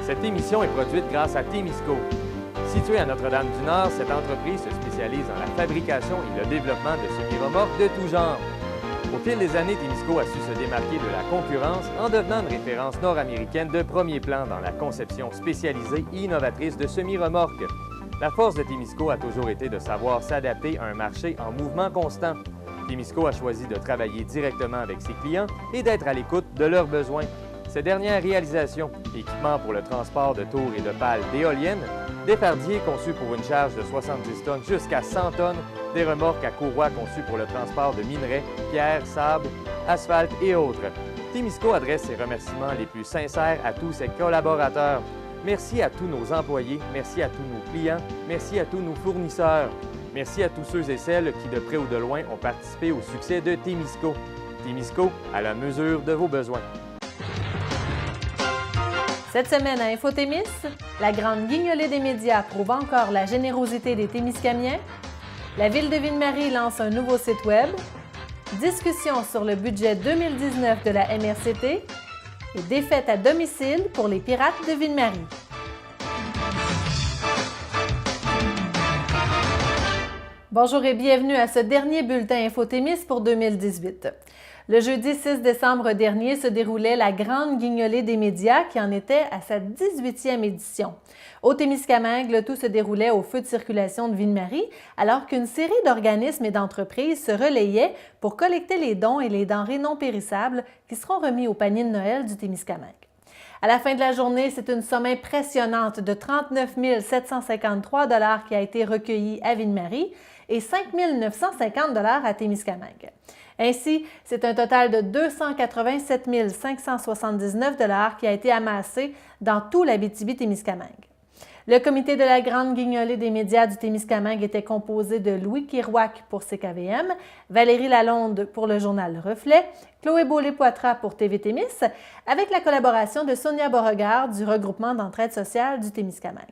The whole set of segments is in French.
Cette émission est produite grâce à Témisco. Située à Notre-Dame-du-Nord, cette entreprise se spécialise dans la fabrication et le développement de semi-remorques de tout genre. Au fil des années, Témisco a su se démarquer de la concurrence en devenant une référence nord-américaine de premier plan dans la conception spécialisée et innovatrice de semi-remorques. La force de Témisco a toujours été de savoir s'adapter à un marché en mouvement constant. Témisco a choisi de travailler directement avec ses clients et d'être à l'écoute de leurs besoins. Ces dernières réalisations, équipements pour le transport de tours et de pales d'éoliennes, des fardiers conçus pour une charge de 70 tonnes jusqu'à 100 tonnes, des remorques à courroie conçues pour le transport de minerais, pierres, sable, asphalte et autres. Témisco adresse ses remerciements les plus sincères à tous ses collaborateurs. Merci à tous nos employés, merci à tous nos clients, merci à tous nos fournisseurs. Merci à tous ceux et celles qui, de près ou de loin, ont participé au succès de Témisco. Témisco, à la mesure de vos besoins. Cette semaine à Infotémis, la grande guignolée des médias prouve encore la générosité des Témiscamiens. La ville de Ville-Marie lance un nouveau site web. Discussion sur le budget 2019 de la MRCT. Et défaite à domicile pour les Pirates de Ville-Marie. Bonjour et bienvenue à ce dernier bulletin Infotémis pour 2018. Le jeudi 6 décembre dernier se déroulait la grande guignolée des médias qui en était à sa 18e édition. Au Témiscamingue, le tout se déroulait au feu de circulation de Ville-Marie, alors qu'une série d'organismes et d'entreprises se relayaient pour collecter les dons et les denrées non périssables qui seront remis au panier de Noël du Témiscamingue. À la fin de la journée, c'est une somme impressionnante de 39 753 $ qui a été recueillie à Ville-Marie et 5 950 $ à Témiscamingue. Ainsi, c'est un total de 287 579 $ qui a été amassé dans tout l'Abitibi-Témiscamingue. Le comité de la grande guignolée des médias du Témiscamingue était composé de Louis Kirouac pour CKVM, Valérie Lalonde pour le journal Le Reflet, Chloé Beaulé-Poitras pour TV Témis, avec la collaboration de Sonia Beauregard du regroupement d'entraide sociale du Témiscamingue.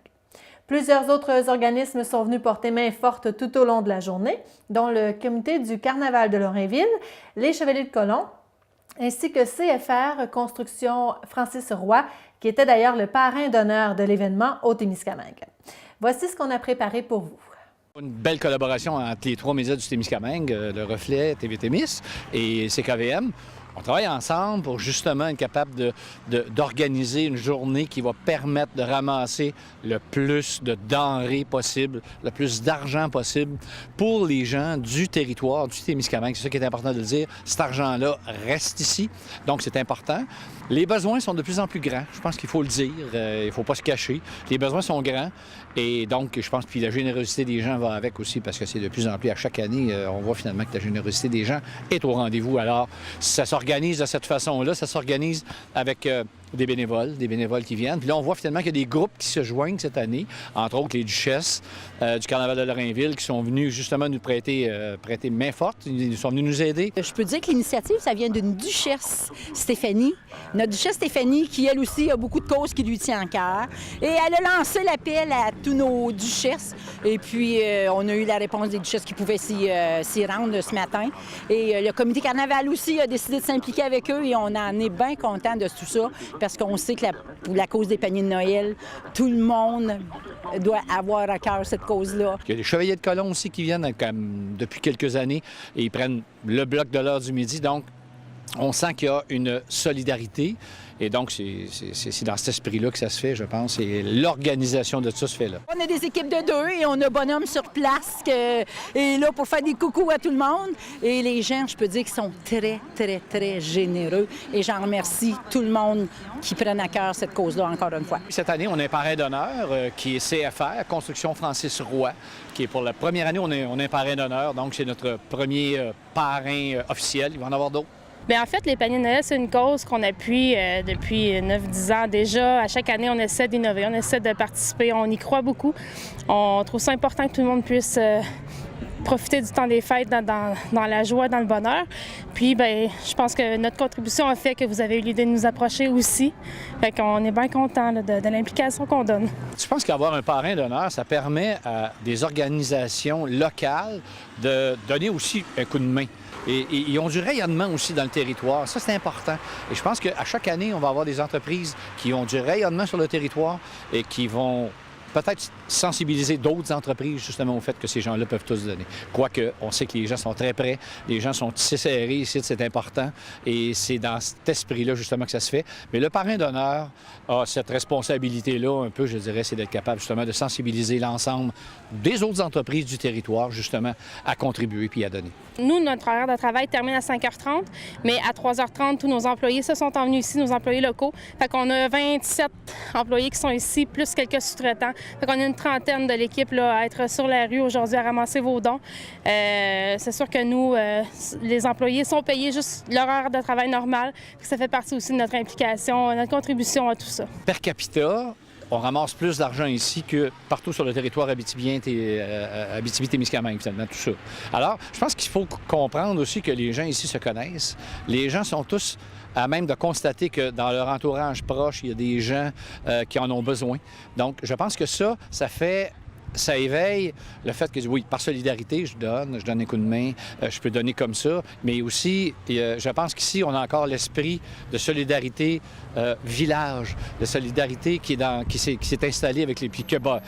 Plusieurs autres organismes sont venus porter main forte tout au long de la journée, dont le comité du Carnaval de Lorrainville, les Chevaliers de Colomb, ainsi que CFR Construction Francis Roy, qui était d'ailleurs le parrain d'honneur de l'événement au Témiscamingue. Voici ce qu'on a préparé pour vous. Une belle collaboration entre les trois médias du Témiscamingue, Le Reflet, TV Témis et CKVM. On travaille ensemble pour justement être capable d'organiser une journée qui va permettre de ramasser le plus de denrées possible, le plus d'argent possible pour les gens du territoire du Témiscamingue. C'est ça qui est important de le dire. Cet argent-là reste ici, donc c'est important. Les besoins sont de plus en plus grands, je pense qu'il faut le dire, il ne faut pas se cacher. Les besoins sont grands et donc je pense que la générosité des gens va avec aussi parce que c'est de plus en plus à chaque année, on voit finalement que la générosité des gens est au rendez-vous. Alors, ça s'organise de cette façon-là, ça s'organise avec des bénévoles qui viennent. Puis là, on voit finalement qu'il y a des groupes qui se joignent cette année, entre autres les duchesses du Carnaval de Lorrainville qui sont venus justement nous prêter main forte. Ils sont venus nous aider. Je peux dire que l'initiative, ça vient d'une duchesse, Stéphanie. Notre duchesse Stéphanie, qui elle aussi a beaucoup de causes qui lui tient en cœur. Et elle a lancé l'appel à tous nos duchesses. Et puis, on a eu la réponse des duchesses qui pouvaient s'y rendre ce matin. Et le comité Carnaval aussi a décidé de s'impliquer avec eux et on en est bien content de tout ça. Parce qu'on sait que pour la cause des paniers de Noël, tout le monde doit avoir à cœur cette cause-là. Il y a des Chevaliers de Colomb aussi qui viennent depuis quelques années et ils prennent le bloc de l'heure du midi. Donc, on sent qu'il y a une solidarité. Et donc, c'est dans cet esprit-là que ça se fait, je pense. Et l'organisation de tout ça se fait là. On a des équipes de 2 et on a bonhomme sur place qui est là pour faire des coucous à tout le monde. Et les gens, je peux dire qu'ils sont très, très, très généreux. Et j'en remercie tout le monde qui prenne à cœur cette cause-là encore une fois. Cette année, on a un parrain d'honneur qui est CFR, Construction Francis Roy, qui est pour la première année, on a un parrain d'honneur. Donc, c'est notre premier parrain officiel. Il va en avoir d'autres. Bien, en fait, les paniers de Noël, c'est une cause qu'on appuie depuis 9-10 ans déjà. À chaque année, on essaie d'innover, on essaie de participer, on y croit beaucoup. On trouve ça important que tout le monde puisse profiter du temps des fêtes dans la joie, dans le bonheur. Puis, bien, je pense que notre contribution a fait que vous avez eu l'idée de nous approcher aussi. Fait qu'on est bien content de l'implication qu'on donne. Je pense qu'avoir un parrain d'honneur, ça permet à des organisations locales de donner aussi un coup de main. Et ils ont du rayonnement aussi dans le territoire. Ça, c'est important. Et je pense qu'à chaque année, on va avoir des entreprises qui ont du rayonnement sur le territoire et qui vont peut-être sensibiliser d'autres entreprises justement au fait que ces gens-là peuvent tous donner. Quoique, on sait que les gens sont très près, les gens sont tissés serrés ici, c'est important, et c'est dans cet esprit-là justement que ça se fait. Mais le parrain d'honneur a cette responsabilité-là, un peu, je dirais, c'est d'être capable justement de sensibiliser l'ensemble des autres entreprises du territoire justement à contribuer puis à donner. Nous, notre horaire de travail termine à 5h30, mais à 3h30, tous nos employés se sont envenus ici, nos employés locaux. Fait qu'on a 27 employés qui sont ici, plus quelques sous-traitants. Fait qu'on a une trentaine de l'équipe là, à être sur la rue aujourd'hui à ramasser vos dons. C'est sûr que nous, les employés sont payés juste leur heure de travail normal. Ça fait partie aussi de notre implication, notre contribution à tout ça. Per capita, on ramasse plus d'argent ici que partout sur le territoire Abitibi-Témiscamingue, finalement, tout ça. Alors, je pense qu'il faut comprendre aussi que les gens ici se connaissent. Les gens sont tous à même de constater que dans leur entourage proche, il y a des gens qui en ont besoin. Donc, je pense que ça éveille le fait que, oui, par solidarité, je donne un coup de main, je peux donner comme ça, mais aussi, je pense qu'ici, on a encore l'esprit de solidarité village, de solidarité qui s'est installé avec les... Puis qui a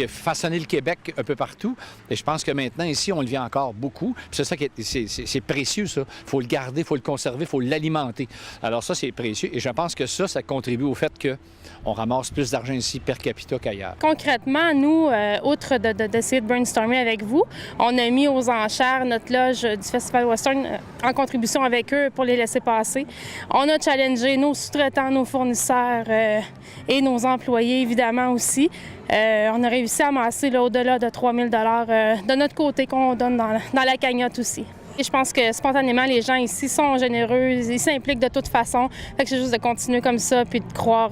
façonné le Québec un peu partout. Et je pense que maintenant, ici, on le vit encore beaucoup. Puis c'est ça qui c'est précieux, ça. Il faut le garder, il faut le conserver, il faut l'alimenter. Alors ça, c'est précieux. Et je pense que ça contribue au fait qu'on ramasse plus d'argent ici per capita qu'ailleurs. Concrètement, nous, outre d'essayer de brainstormer avec vous, on a mis aux enchères notre loge du Festival Western en contribution avec eux pour les laisser passer. On a challengé nos sous-traitants, nos fournisseurs et nos employés, évidemment, aussi. On a réussi à amasser là, au-delà de 3 000 $ de notre côté qu'on donne dans la cagnotte aussi. Et je pense que spontanément, les gens ici sont généreux, ils s'impliquent de toute façon. Fait que c'est juste de continuer comme ça puis de croire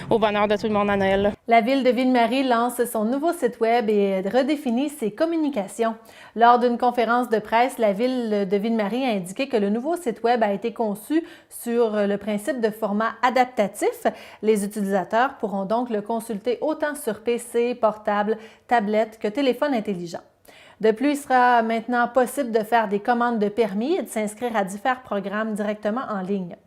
au bonheur de tout le monde à Noël. Là. La Ville de Ville-Marie lance son nouveau site Web et redéfinit ses communications. Lors d'une conférence de presse, la Ville de Ville-Marie a indiqué que le nouveau site Web a été conçu sur le principe de format adaptatif. Les utilisateurs pourront donc le consulter autant sur PC, portable, tablette que téléphone intelligent. De plus, il sera maintenant possible de faire des commandes de permis et de s'inscrire à divers programmes directement en ligne.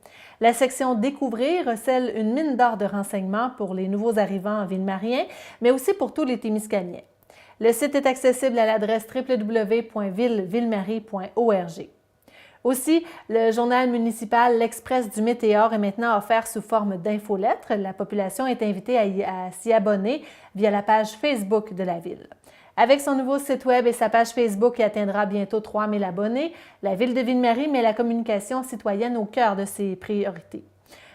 La section « Découvrir » recèle une mine d'or de renseignements pour les nouveaux arrivants en Ville-Mariens, mais aussi pour tous les Témiscaminais. Le site est accessible à l'adresse www.villemarie.org. Aussi, le journal municipal L'Express du Météor est maintenant offert sous forme d'infolettre. La population est invitée à s'y abonner via la page Facebook de la Ville. Avec son nouveau site Web et sa page Facebook qui atteindra bientôt 3 000 abonnés, la Ville de Ville-Marie met la communication citoyenne au cœur de ses priorités.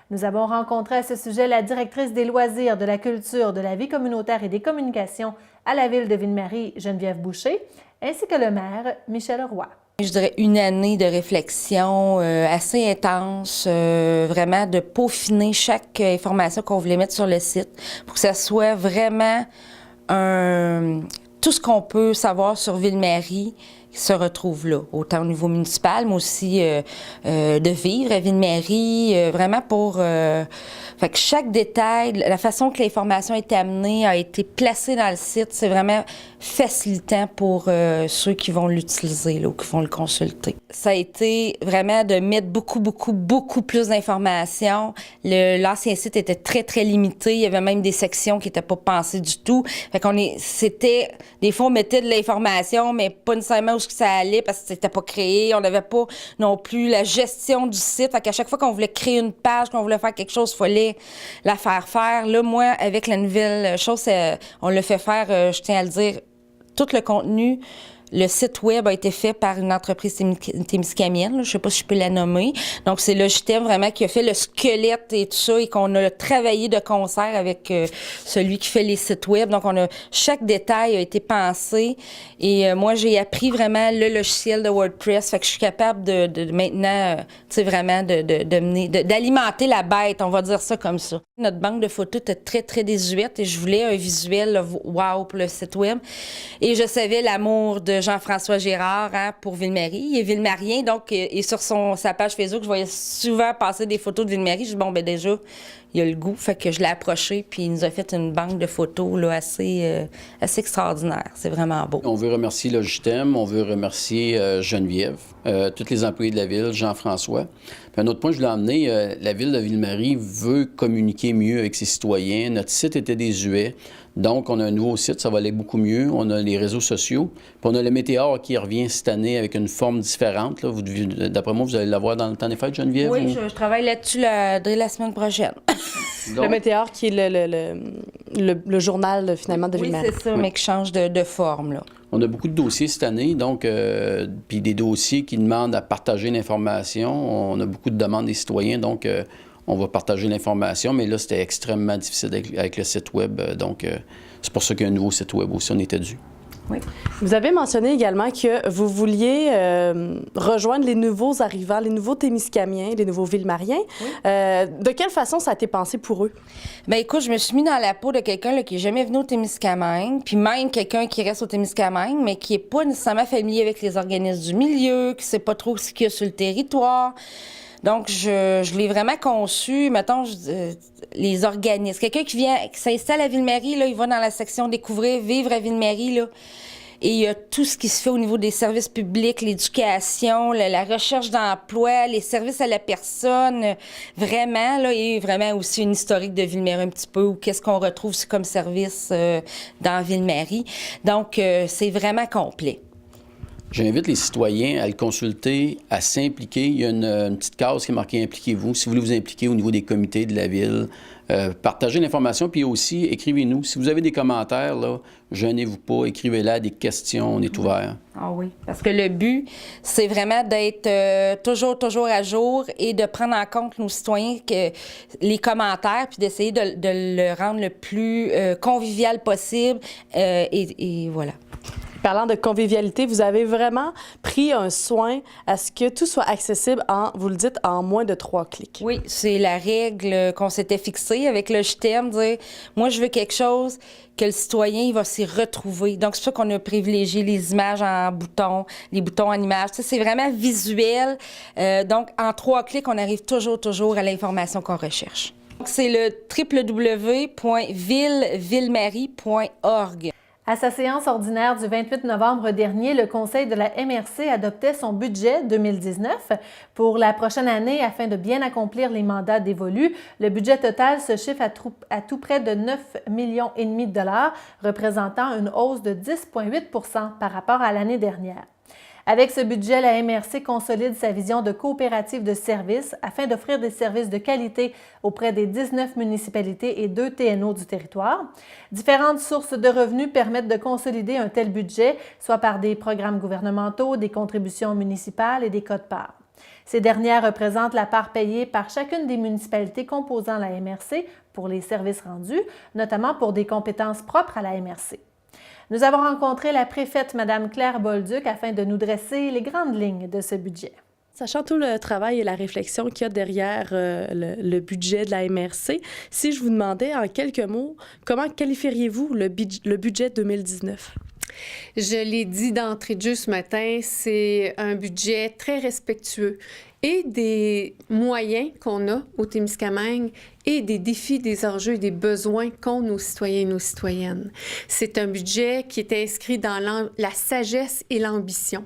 Nous avons rencontré à ce sujet la directrice des loisirs, de la culture, de la vie communautaire et des communications à la Ville de Ville-Marie, Geneviève Boucher, ainsi que le maire, Michel Roy. Je dirais une année de réflexion assez intense, vraiment de peaufiner chaque information qu'on voulait mettre sur le site pour que ça soit vraiment tout ce qu'on peut savoir sur Ville-Marie se retrouve là, autant au niveau municipal, mais aussi de vivre à Ville-Marie, vraiment pour... fait que chaque détail, la façon que l'information est amenée, a été placée dans le site, c'est vraiment facilitant pour ceux qui vont l'utiliser là, ou qui vont le consulter. Ça a été vraiment de mettre beaucoup plus d'informations. L'ancien site était très, très limité. Il y avait même des sections qui n'étaient pas pensées du tout. Fait qu'on c'était... Des fois, on mettait de l'information, mais pas nécessairement où ça allait parce que c'était pas créé. On n'avait pas non plus la gestion du site. Fait qu'à chaque fois qu'on voulait créer une page, qu'on voulait faire quelque chose, il fallait la faire. Là, moi, avec la nouvelle chose, on l'a fait faire, je tiens à le dire, tout le contenu. Le site Web a été fait par une entreprise témiscamienne, je ne sais pas si je peux la nommer. Donc, c'est Logitech vraiment qui a fait le squelette et tout ça et qu'on a travaillé de concert avec celui qui fait les sites Web. Donc, chaque détail a été pensé et moi, j'ai appris vraiment le logiciel de WordPress. Fait que je suis capable de maintenant, tu sais, vraiment d'alimenter la bête, on va dire ça comme ça. Notre banque de photos était très, très désuète et je voulais un visuel wow pour le site Web. Et je savais l'amour de Jean-François Gérard pour Ville-Marie. Il est Ville-Marien, donc, et sur sa page Facebook, je voyais souvent passer des photos de Ville-Marie. Je dis, bon, ben déjà, il a le goût. Fait que je l'ai approché, puis il nous a fait une banque de photos là, assez extraordinaire. C'est vraiment beau. On veut remercier Logitème, on veut remercier Geneviève, tous les employés de la ville, Jean-François. Puis un autre point, je voulais emmener, la ville de Ville-Marie veut communiquer mieux avec ses citoyens. Notre site était désuet. Donc, on a un nouveau site, ça va aller beaucoup mieux. On a les réseaux sociaux. Puis on a le Météor qui revient cette année avec une forme différente. D'après moi, vous allez l'avoir dans le temps des fêtes, Geneviève? Oui, je travaille là-dessus dès la semaine prochaine. Donc, le Météor qui est le journal, finalement, de Ville-Marie. Oui, c'est ça, mais qui change de forme, là. On a beaucoup de dossiers cette année, donc, puis des dossiers qui demandent à partager l'information. On a beaucoup de demandes des citoyens, donc on va partager l'information, mais là, c'était extrêmement difficile avec le site Web. Donc, c'est pour ça qu'il y a un nouveau site Web aussi, on était dû. Oui. Vous avez mentionné également que vous vouliez rejoindre les nouveaux arrivants, les nouveaux Témiscamiens, les nouveaux Villemariens. Oui. De quelle façon ça a été pensé pour eux? Bien, écoute, je me suis mis dans la peau de quelqu'un là, qui n'est jamais venu au Témiscamingue, puis même quelqu'un qui reste au Témiscamingue, mais qui n'est pas nécessairement familier avec les organismes du milieu, qui ne sait pas trop ce qu'il y a sur le territoire. Donc, je l'ai vraiment conçu, mettons, les organismes. Quelqu'un qui s'installe à Ville-Marie, là, il va dans la section Découvrir, Vivre à Ville-Marie, là. Et il y a tout ce qui se fait au niveau des services publics, l'éducation, la recherche d'emploi, les services à la personne, vraiment, là, et vraiment aussi une historique de Ville-Marie un petit peu, ou qu'est-ce qu'on retrouve comme service dans Ville-Marie. Donc, c'est vraiment complet. J'invite les citoyens à le consulter, à s'impliquer. Il y a une petite case qui est marquée « Impliquez-vous ». Si vous voulez vous impliquer au niveau des comités de la ville, partagez l'information, puis aussi, écrivez-nous. Si vous avez des commentaires, là, gênez-vous pas, écrivez-là des questions, on est ouvert. Ah oui, parce que le but, c'est vraiment d'être toujours à jour et de prendre en compte nos citoyens, les commentaires, puis d'essayer de le rendre le plus convivial possible, et voilà. Parlant de convivialité, vous avez vraiment pris un soin à ce que tout soit accessible vous le dites, en moins de 3 clics. Oui, c'est la règle qu'on s'était fixée avec le JTM, dire moi je veux quelque chose que le citoyen il va s'y retrouver. Donc c'est pour ça qu'on a privilégié les images en boutons, les boutons en images. Tu sais, c'est vraiment visuel. Donc en 3 clics, on arrive toujours à l'information qu'on recherche. Donc c'est le www.villemarie.org. À sa séance ordinaire du 28 novembre dernier, le Conseil de la MRC adoptait son budget 2019 pour la prochaine année afin de bien accomplir les mandats dévolus. Le budget total se chiffre à tout près de 9,5 millions de dollars, représentant une hausse de 10,8 % par rapport à l'année dernière. Avec ce budget, la MRC consolide sa vision de coopérative de services afin d'offrir des services de qualité auprès des 19 municipalités et 2 TNO du territoire. Différentes sources de revenus permettent de consolider un tel budget, soit par des programmes gouvernementaux, des contributions municipales et des quotes-parts. Ces dernières représentent la part payée par chacune des municipalités composant la MRC pour les services rendus, notamment pour des compétences propres à la MRC. Nous avons rencontré la préfète, Mme Claire Bolduc, afin de nous dresser les grandes lignes de ce budget. Sachant tout le travail et la réflexion qu'il y a derrière le budget de la MRC, si je vous demandais en quelques mots, comment qualifieriez-vous le budget 2019? Je l'ai dit d'entrée de jeu ce matin, c'est un budget très respectueux et des moyens qu'on a au Témiscamingue et des défis, des enjeux et des besoins qu'ont nos citoyens et nos citoyennes. C'est un budget qui est inscrit dans la sagesse et l'ambition.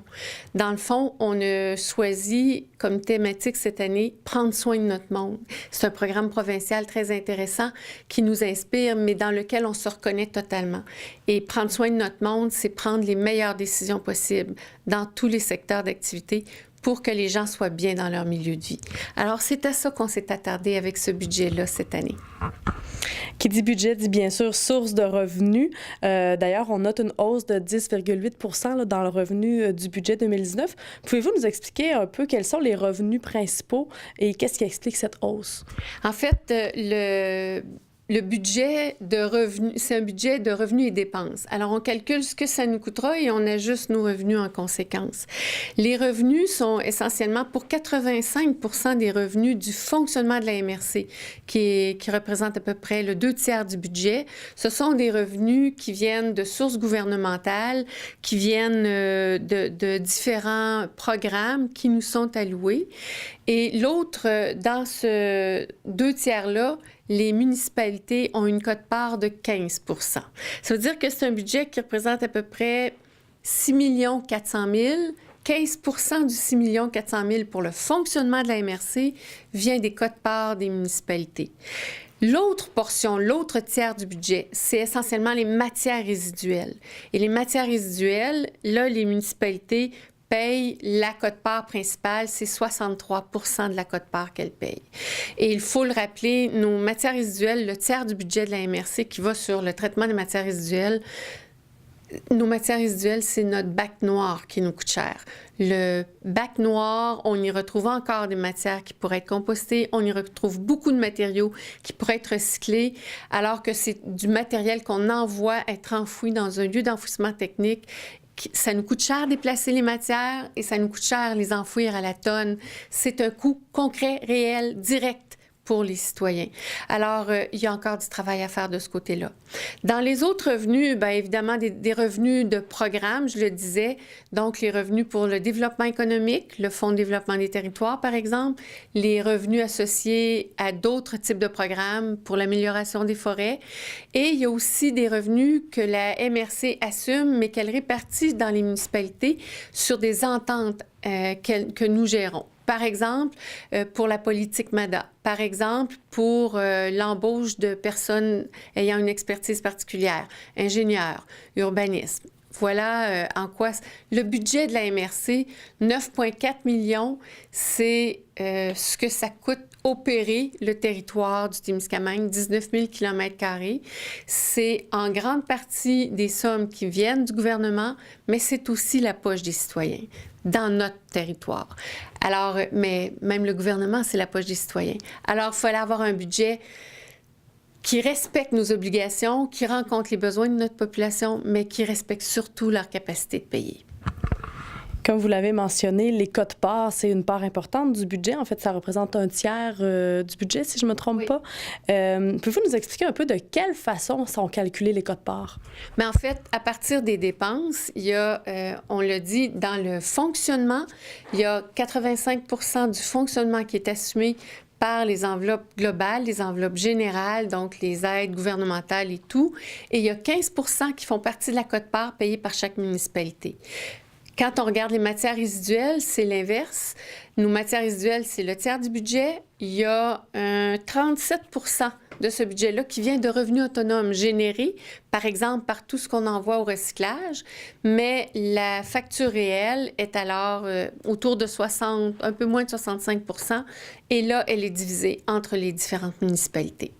Dans le fond, on a choisi comme thématique cette année « Prendre soin de notre monde ». C'est un programme provincial très intéressant qui nous inspire, mais dans lequel on se reconnaît totalement. Et prendre soin de notre monde, c'est prendre les meilleures décisions possibles dans tous les secteurs d'activité pour que les gens soient bien dans leur milieu de vie. Alors, c'est à ça qu'on s'est attardé avec ce budget-là cette année. Qui dit budget dit bien sûr source de revenus. D'ailleurs, on note une hausse de 10,8 % dans le revenu du budget 2019. Pouvez-vous nous expliquer un peu quels sont les revenus principaux et qu'est-ce qui explique cette hausse? En fait, le budget de revenus, c'est un budget de revenus et dépenses. Alors, on calcule ce que ça nous coûtera et on ajuste nos revenus en conséquence. Les revenus sont essentiellement pour 85 % des revenus du fonctionnement de la MRC, qui représente à peu près le 2/3 du budget. Ce sont des revenus qui viennent de sources gouvernementales, qui viennent de différents programmes qui nous sont alloués. Et l'autre, dans ce 2 tiers-là, les municipalités ont une quote-part de 15 %. Ça veut dire que c'est un budget qui représente à peu près 6 400 000. 15 % du 6 400 000 pour le fonctionnement de la MRC vient des quote-parts des municipalités. L'autre portion, l'autre tiers du budget, c'est essentiellement les matières résiduelles. Et les matières résiduelles, là, les municipalités payent la quote-part principale, c'est 63 % de la quote-part qu'elles payent. Et il faut le rappeler, nos matières résiduelles, le tiers du budget de la MRC qui va sur le traitement des matières résiduelles, nos matières résiduelles, c'est notre bac noir qui nous coûte cher. Le bac noir, on y retrouve encore des matières qui pourraient être compostées, on y retrouve beaucoup de matériaux qui pourraient être recyclés, alors que c'est du matériel qu'on envoie être enfoui dans un lieu d'enfouissement technique. Ça nous coûte cher déplacer les matières et ça nous coûte cher les enfouir à la tonne. C'est un coût concret, réel, direct pour les citoyens. Alors, il y a encore du travail à faire de ce côté-là. Dans les autres revenus, bien évidemment, des revenus de programme, je le disais, donc les revenus pour le développement économique, le Fonds de développement des territoires, par exemple, les revenus associés à d'autres types de programmes pour l'amélioration des forêts. Et il y a aussi des revenus que la MRC assume, mais qu'elle répartit dans les municipalités sur des ententes que nous gérons. Par exemple, pour la politique MADA. Par exemple, pour l'embauche de personnes ayant une expertise particulière, ingénieurs, urbanisme. Voilà en quoi le budget de la MRC, 9,4 millions, c'est ce que ça coûte opérer le territoire du Témiscamingue, 19 000 km². C'est en grande partie des sommes qui viennent du gouvernement, mais c'est aussi la poche des citoyens dans notre territoire. Alors, mais même le gouvernement, c'est la poche des citoyens. Alors, il fallait avoir un budget qui respecte nos obligations, qui rencontre les besoins de notre population, mais qui respecte surtout leur capacité de payer. Comme vous l'avez mentionné, les quotes-parts, c'est une part importante du budget. En fait, ça représente un tiers du budget, si je ne me trompe pas. Pouvez-vous nous expliquer un peu de quelle façon sont calculées les quotes-parts? Mais en fait, à partir des dépenses, il y a, on l'a dit, dans le fonctionnement, il y a 85 % du fonctionnement qui est assumé par les enveloppes globales, les enveloppes générales, donc les aides gouvernementales et tout. Et il y a 15 % qui font partie de la quote-part payée par chaque municipalité. Quand on regarde les matières résiduelles, c'est l'inverse. Nos matières résiduelles, c'est le tiers du budget. Il y a 37 % de ce budget-là qui vient de revenus autonomes générés, par exemple, par tout ce qu'on envoie au recyclage. Mais la facture réelle est alors autour de 60, un peu moins de 65 %. Et là, elle est divisée entre les différentes municipalités.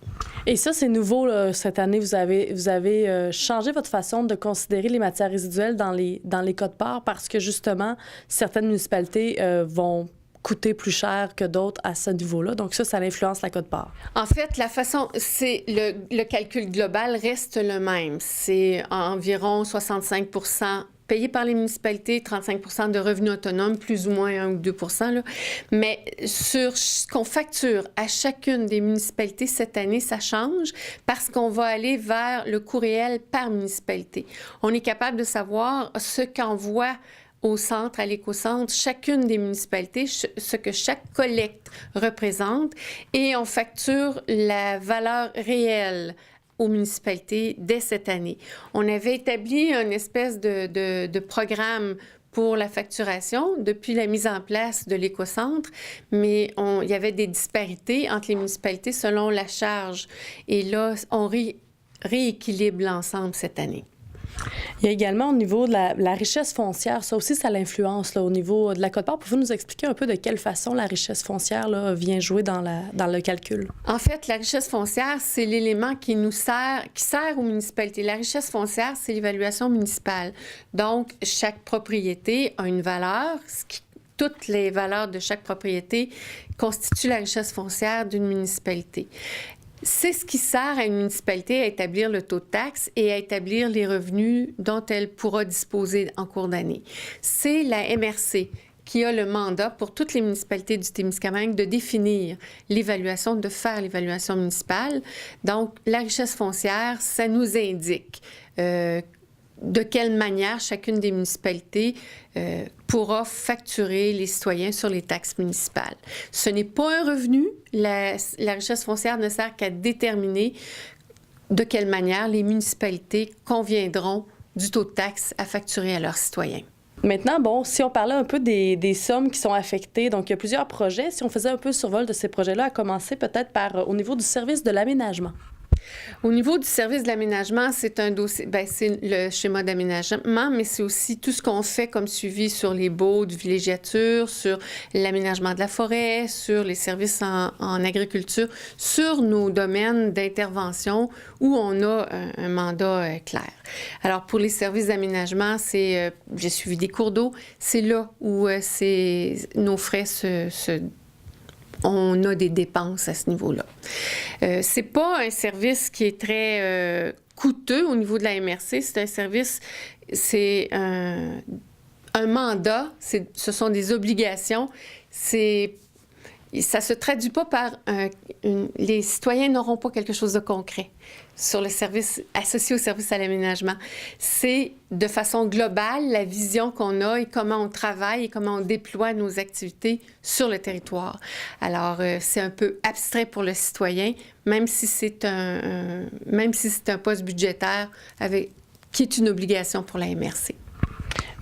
Et ça, c'est nouveau là, cette année. Vous avez changé votre façon de considérer les matières résiduelles dans les quotes-parts parce que, justement, certaines municipalités vont coûter plus cher que d'autres à ce niveau-là. Donc ça influence la quote-part. En fait, la façon, c'est le calcul global reste le même. C'est environ 65 % payé par les municipalités, 35 % de revenus autonomes, plus ou moins 1 ou 2 % là. Mais sur ce qu'on facture à chacune des municipalités cette année, ça change parce qu'on va aller vers le coût réel par municipalité. On est capable de savoir ce qu'envoie au centre, à l'éco-centre, chacune des municipalités, ce que chaque collecte représente, et on facture la valeur réelle aux municipalités dès cette année. On avait établi une espèce de programme pour la facturation depuis la mise en place de l'éco-centre, mais il y avait des disparités entre les municipalités selon la charge. Et là, on rééquilibre l'ensemble cette année. Il y a également au niveau de la richesse foncière, ça aussi, ça l'influence là, au niveau de la quote-part. Pouvez-vous nous expliquer un peu de quelle façon la richesse foncière là, vient jouer dans le calcul? En fait, la richesse foncière, c'est l'élément qui sert aux municipalités. La richesse foncière, c'est l'évaluation municipale. Donc, chaque propriété a une valeur, toutes les valeurs de chaque propriété constituent la richesse foncière d'une municipalité. C'est ce qui sert à une municipalité à établir le taux de taxe et à établir les revenus dont elle pourra disposer en cours d'année. C'est la MRC qui a le mandat pour toutes les municipalités du Témiscamingue de définir l'évaluation, de faire l'évaluation municipale. Donc, la richesse foncière, ça nous indique de quelle manière chacune des municipalités pourra facturer les citoyens sur les taxes municipales. Ce n'est pas un revenu. La richesse foncière ne sert qu'à déterminer de quelle manière les municipalités conviendront du taux de taxe à facturer à leurs citoyens. Maintenant, bon, si on parlait un peu des sommes qui sont affectées, donc il y a plusieurs projets. Si on faisait un peu le survol de ces projets-là, à commencer peut-être par au niveau du service de l'aménagement. Au niveau du service de l'aménagement, c'est un dossier, c'est le schéma d'aménagement, mais c'est aussi tout ce qu'on fait comme suivi sur les baux de villégiature, sur l'aménagement de la forêt, sur les services en agriculture, sur nos domaines d'intervention où on a un mandat clair. Alors, pour les services d'aménagement, j'ai suivi des cours d'eau, c'est là où nos frais on a des dépenses à ce niveau-là. C'est pas un service qui est très coûteux au niveau de la MRC. C'est un service, c'est un mandat, ce sont des obligations. Ça se traduit pas par les citoyens n'auront pas quelque chose de concret sur le service associé au service à l'aménagement. C'est de façon globale la vision qu'on a et comment on travaille et comment on déploie nos activités sur le territoire. Alors, c'est un peu abstrait pour le citoyen, même si c'est un poste budgétaire qui est une obligation pour la MRC.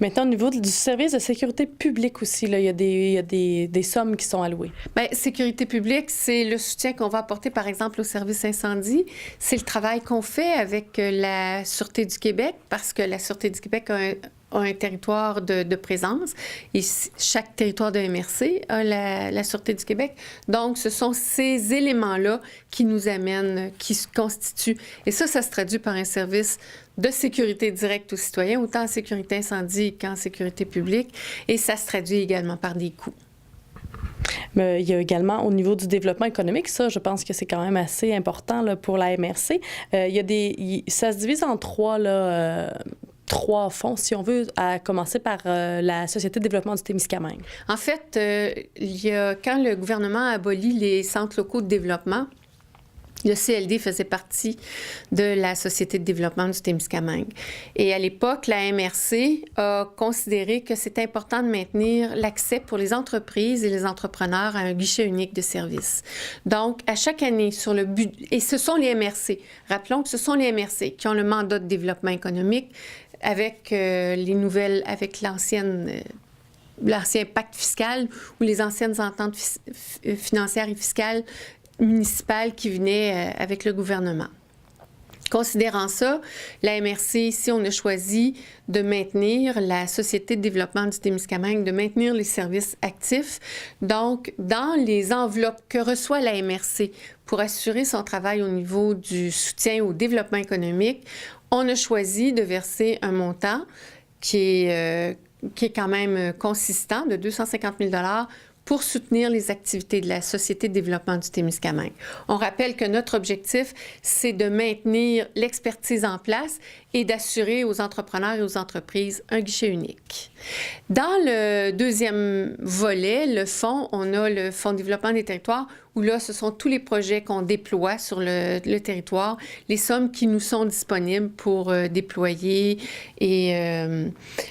Maintenant, au niveau du service de sécurité publique aussi, là, il y a des sommes qui sont allouées. Bien, sécurité publique, c'est le soutien qu'on va apporter, par exemple, au service incendie. C'est le travail qu'on fait avec la Sûreté du Québec, parce que la Sûreté du Québec a un territoire de présence et chaque territoire de MRC a la Sûreté du Québec. Donc, ce sont ces éléments-là qui nous amènent, qui se constituent. Et ça se traduit par un service de sécurité directe aux citoyens, autant en sécurité incendie qu'en sécurité publique. Et ça se traduit également par des coûts. Mais il y a également au niveau du développement économique, ça, je pense que c'est quand même assez important là, pour la MRC. Ça se divise en trois fonds, si on veut, à commencer par la Société de développement du Témiscamingue. En fait, quand le gouvernement a aboli les centres locaux de développement, le CLD faisait partie de la Société de développement du Témiscamingue. Et à l'époque, la MRC a considéré que c'était important de maintenir l'accès pour les entreprises et les entrepreneurs à un guichet unique de services. Donc, à chaque année, et ce sont les MRC, rappelons que ce sont les MRC qui ont le mandat de développement économique avec l'ancien pacte fiscal ou les anciennes ententes financières et fiscales municipales qui venaient avec le gouvernement. Considérant ça, la MRC, ici, on a choisi de maintenir la Société de développement du Témiscamingue, de maintenir les services actifs. Donc, dans les enveloppes que reçoit la MRC pour assurer son travail au niveau du soutien au développement économique, on a choisi de verser un montant qui est quand même consistant, de 250 000 $ pour soutenir les activités de la Société de développement du Témiscamingue. On rappelle que notre objectif, c'est de maintenir l'expertise en place et d'assurer aux entrepreneurs et aux entreprises un guichet unique. Dans le deuxième volet, le fonds, on a le Fonds de développement des territoires, où là, ce sont tous les projets qu'on déploie sur le territoire, les sommes qui nous sont disponibles pour déployer et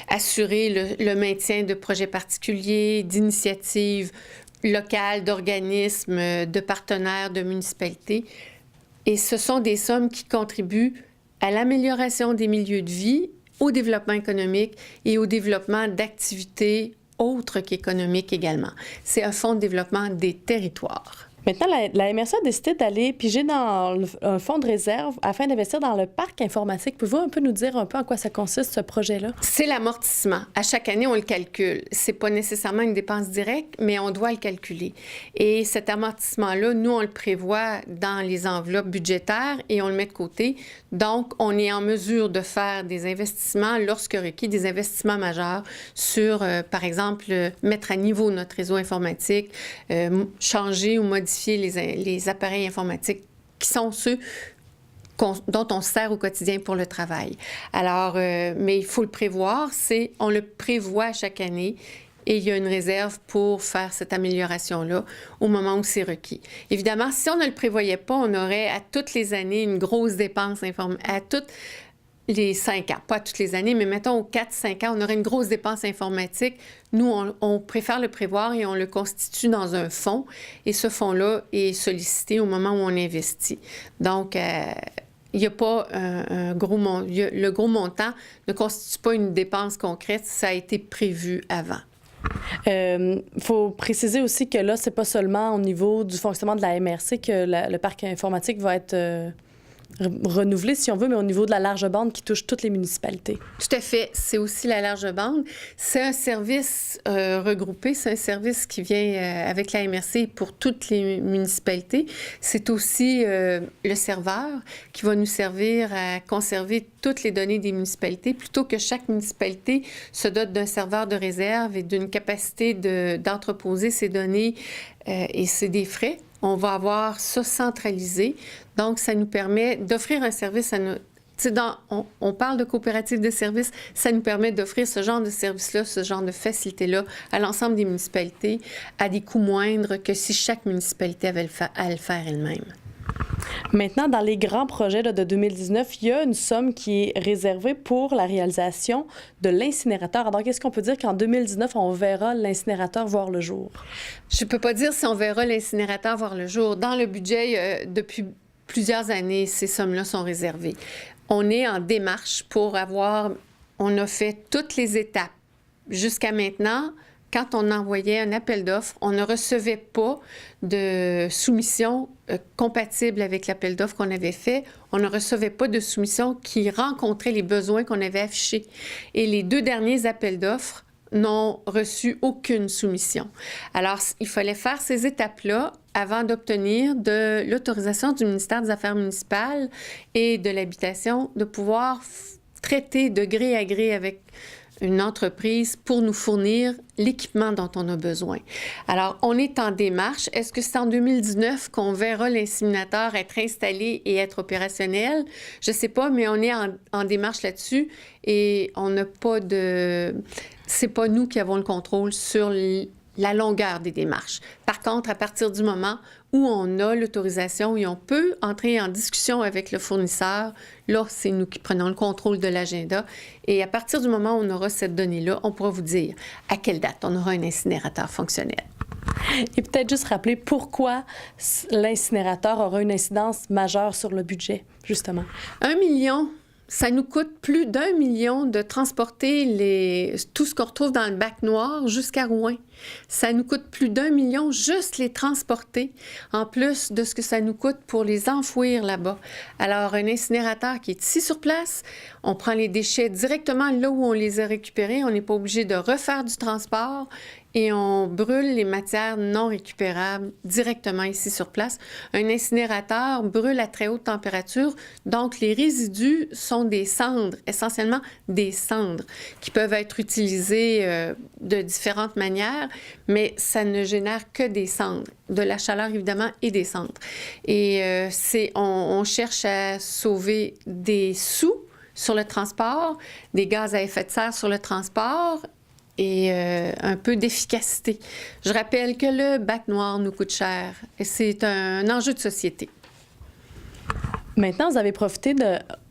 assurer le maintien de projets particuliers, d'initiatives locales, d'organismes, de partenaires, de municipalités. Et ce sont des sommes qui contribuent à l'amélioration des milieux de vie, au développement économique et au développement d'activités autres qu'économiques également. C'est un fonds de développement des territoires. Maintenant, la MRC a décidé d'aller piger dans un fonds de réserve afin d'investir dans le parc informatique. Pouvez-vous un peu nous dire un peu en quoi ça consiste, ce projet-là? C'est l'amortissement. À chaque année, on le calcule. C'est pas nécessairement une dépense directe, mais on doit le calculer. Et cet amortissement-là, nous, on le prévoit dans les enveloppes budgétaires et on le met de côté. Donc, on est en mesure de faire des investissements lorsque requis, des investissements majeurs sur, par exemple, mettre à niveau notre réseau informatique, changer ou modifier les appareils informatiques qui sont ceux dont on se sert au quotidien pour le travail. Alors, mais il faut le prévoir, on le prévoit chaque année et il y a une réserve pour faire cette amélioration-là au moment où c'est requis. Évidemment, si on ne le prévoyait pas, on aurait à toutes les années une grosse dépense les 5 ans, pas toutes les années, mais mettons aux 4-5 ans, on aurait une grosse dépense informatique. Nous, on préfère le prévoir et on le constitue dans un fonds. Et ce fonds-là est sollicité au moment où on investit. Donc, il n'y a pas le gros montant ne constitue pas une dépense concrète, ça a été prévu avant. Faut préciser aussi que là, c'est pas seulement au niveau du fonctionnement de la MRC que le parc informatique va être renouvelé, si on veut, mais au niveau de la large bande qui touche toutes les municipalités. Tout à fait. C'est aussi la large bande. C'est un service regroupé. C'est un service qui vient avec la MRC pour toutes les municipalités. C'est aussi le serveur qui va nous servir à conserver toutes les données des municipalités, plutôt que chaque municipalité se dote d'un serveur de réserve et d'une capacité d'entreposer ces données et c'est des frais. On va avoir ça centralisé. Donc, ça nous permet d'offrir un service à nos... On parle de coopérative de services, ça nous permet d'offrir ce genre de service-là, ce genre de facilité-là à l'ensemble des municipalités à des coûts moindres que si chaque municipalité avait à le faire elle-même. Maintenant, dans les grands projets de 2019, il y a une somme qui est réservée pour la réalisation de l'incinérateur. Alors, qu'est-ce qu'on peut dire qu'en 2019, on verra l'incinérateur voir le jour? Je ne peux pas dire si on verra l'incinérateur voir le jour. Dans le budget, depuis plusieurs années, ces sommes-là sont réservées. On est en démarche pour on a fait toutes les étapes. Jusqu'à maintenant, quand on envoyait un appel d'offres, on ne recevait pas de soumission compatible avec l'appel d'offres qu'on avait fait. On ne recevait pas de soumission qui rencontrait les besoins qu'on avait affichés. Et les 2 derniers appels d'offres n'ont reçu aucune soumission. Alors, il fallait faire ces étapes-là avant d'obtenir de l'autorisation du ministère des Affaires municipales et de l'Habitation de pouvoir traiter de gré à gré avec une entreprise pour nous fournir l'équipement dont on a besoin. Alors, on est en démarche. Est-ce que c'est en 2019 qu'on verra l'inséminateur être installé et être opérationnel? Je ne sais pas, mais on est en démarche là-dessus et on n'a pas de... C'est pas nous qui avons le contrôle sur la longueur des démarches. Par contre, à partir du moment où on a l'autorisation et on peut entrer en discussion avec le fournisseur, là, c'est nous qui prenons le contrôle de l'agenda. Et à partir du moment où on aura cette donnée-là, on pourra vous dire à quelle date on aura un incinérateur fonctionnel. Et peut-être juste rappeler pourquoi l'incinérateur aura une incidence majeure sur le budget, justement. 1 million. Ça nous coûte plus d'1 million de transporter tout ce qu'on retrouve dans le bac noir jusqu'à Rouen. Ça nous coûte plus d'1 million juste les transporter, en plus de ce que ça nous coûte pour les enfouir là-bas. Alors, un incinérateur qui est ici sur place, on prend les déchets directement là où on les a récupérés. On n'est pas obligé de refaire du transport et on brûle les matières non récupérables directement ici sur place. Un incinérateur brûle à très haute température, donc les résidus sont des cendres, essentiellement des cendres, qui peuvent être utilisées de différentes manières, mais ça ne génère que des cendres, de la chaleur évidemment et des cendres. Et on cherche à sauver des sous sur le transport, des gaz à effet de serre sur le transport, et un peu d'efficacité. Je rappelle que le bac noir nous coûte cher et c'est un enjeu de société. Maintenant, vous avez profité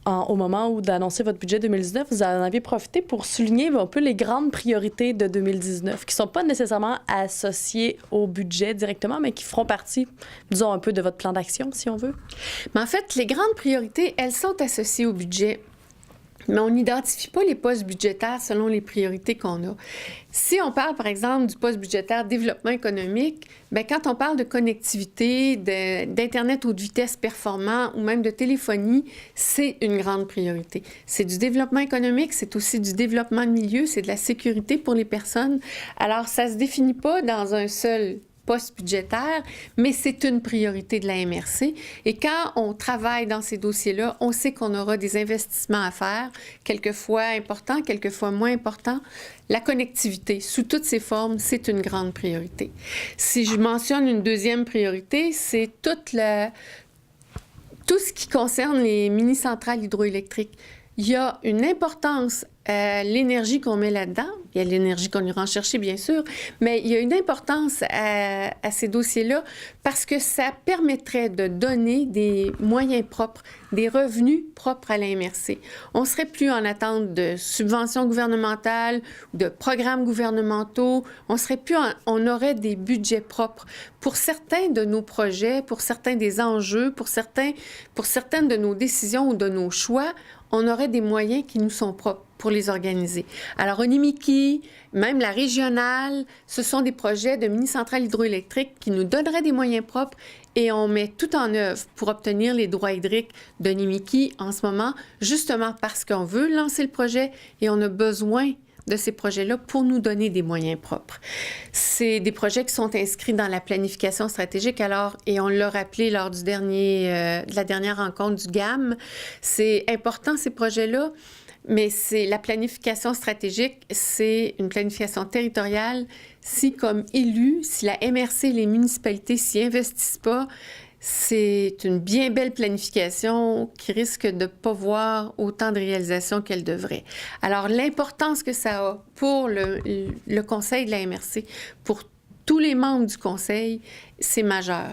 au moment d'annoncer votre budget 2019, vous en avez profité pour souligner un peu les grandes priorités de 2019 qui ne sont pas nécessairement associées au budget directement, mais qui feront partie, disons, un peu de votre plan d'action, si on veut. Mais en fait, les grandes priorités, elles sont associées au budget. Mais on n'identifie pas les postes budgétaires selon les priorités qu'on a. Si on parle, par exemple, du poste budgétaire développement économique, bien, quand on parle de connectivité, d'Internet haute vitesse performant ou même de téléphonie, c'est une grande priorité. C'est du développement économique, c'est aussi du développement de milieu, c'est de la sécurité pour les personnes. Alors, ça ne se définit pas dans un seul poste budgétaire, mais c'est une priorité de la MRC. Et quand on travaille dans ces dossiers-là, on sait qu'on aura des investissements à faire, quelquefois importants, quelquefois moins importants. La connectivité, sous toutes ses formes, c'est une grande priorité. Si je mentionne une deuxième priorité, c'est tout ce qui concerne les mini-centrales hydroélectriques. Il y a une importance l'énergie qu'on met là-dedans. Il y a l'énergie qu'on ira en chercher, bien sûr, mais il y a une importance à ces dossiers-là parce que ça permettrait de donner des moyens propres, des revenus propres à la MRC. On ne serait plus en attente de subventions gouvernementales, de programmes gouvernementaux. On aurait des budgets propres pour certains de nos projets, pour certains des enjeux, pour certaines de nos décisions ou de nos choix. On aurait des moyens qui nous sont propres pour les organiser. Alors, Onimiki, même la régionale, ce sont des projets de mini-centrales hydroélectriques qui nous donneraient des moyens propres et on met tout en œuvre pour obtenir les droits hydriques d'Onimiki en ce moment, justement parce qu'on veut lancer le projet et on a besoin de ces projets-là pour nous donner des moyens propres. C'est des projets qui sont inscrits dans la planification stratégique, alors, et on l'a rappelé lors de la dernière rencontre du GAM, c'est important ces projets-là, mais c'est la planification stratégique, c'est une planification territoriale. Si, comme élus, si la MRC et les municipalités s'y investissent pas, c'est une bien belle planification qui risque de ne pas voir autant de réalisations qu'elle devrait. Alors, l'importance que ça a pour le conseil de la MRC, pour tous les membres du conseil, c'est majeur.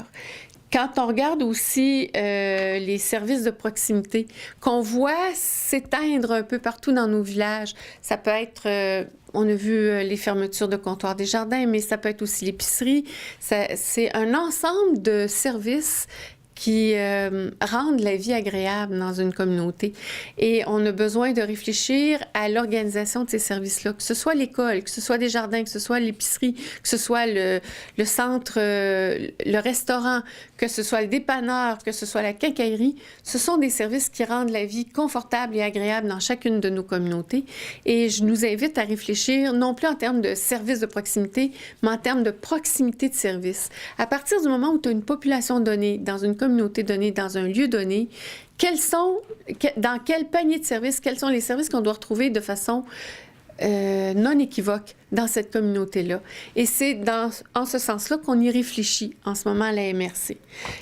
Quand on regarde aussi les services de proximité, qu'on voit s'éteindre un peu partout dans nos villages, ça peut être, on a vu les fermetures de comptoirs des jardins, mais ça peut être aussi l'épicerie. C'est un ensemble de services qui rendent la vie agréable dans une communauté. Et on a besoin de réfléchir à l'organisation de ces services-là, que ce soit l'école, que ce soit des jardins, que ce soit l'épicerie, que ce soit le centre, le restaurant, que ce soit le dépanneur, que ce soit la quincaillerie. Ce sont des services qui rendent la vie confortable et agréable dans chacune de nos communautés. Et je nous invite à réfléchir non plus en termes de services de proximité, mais en termes de proximité de services. À partir du moment où tu as une population donnée dans une communauté donnée, dans un lieu donné, dans quel panier de services, quels sont les services qu'on doit retrouver de façon non équivoque dans cette communauté-là. Et c'est en ce sens-là qu'on y réfléchit en ce moment à la MRC.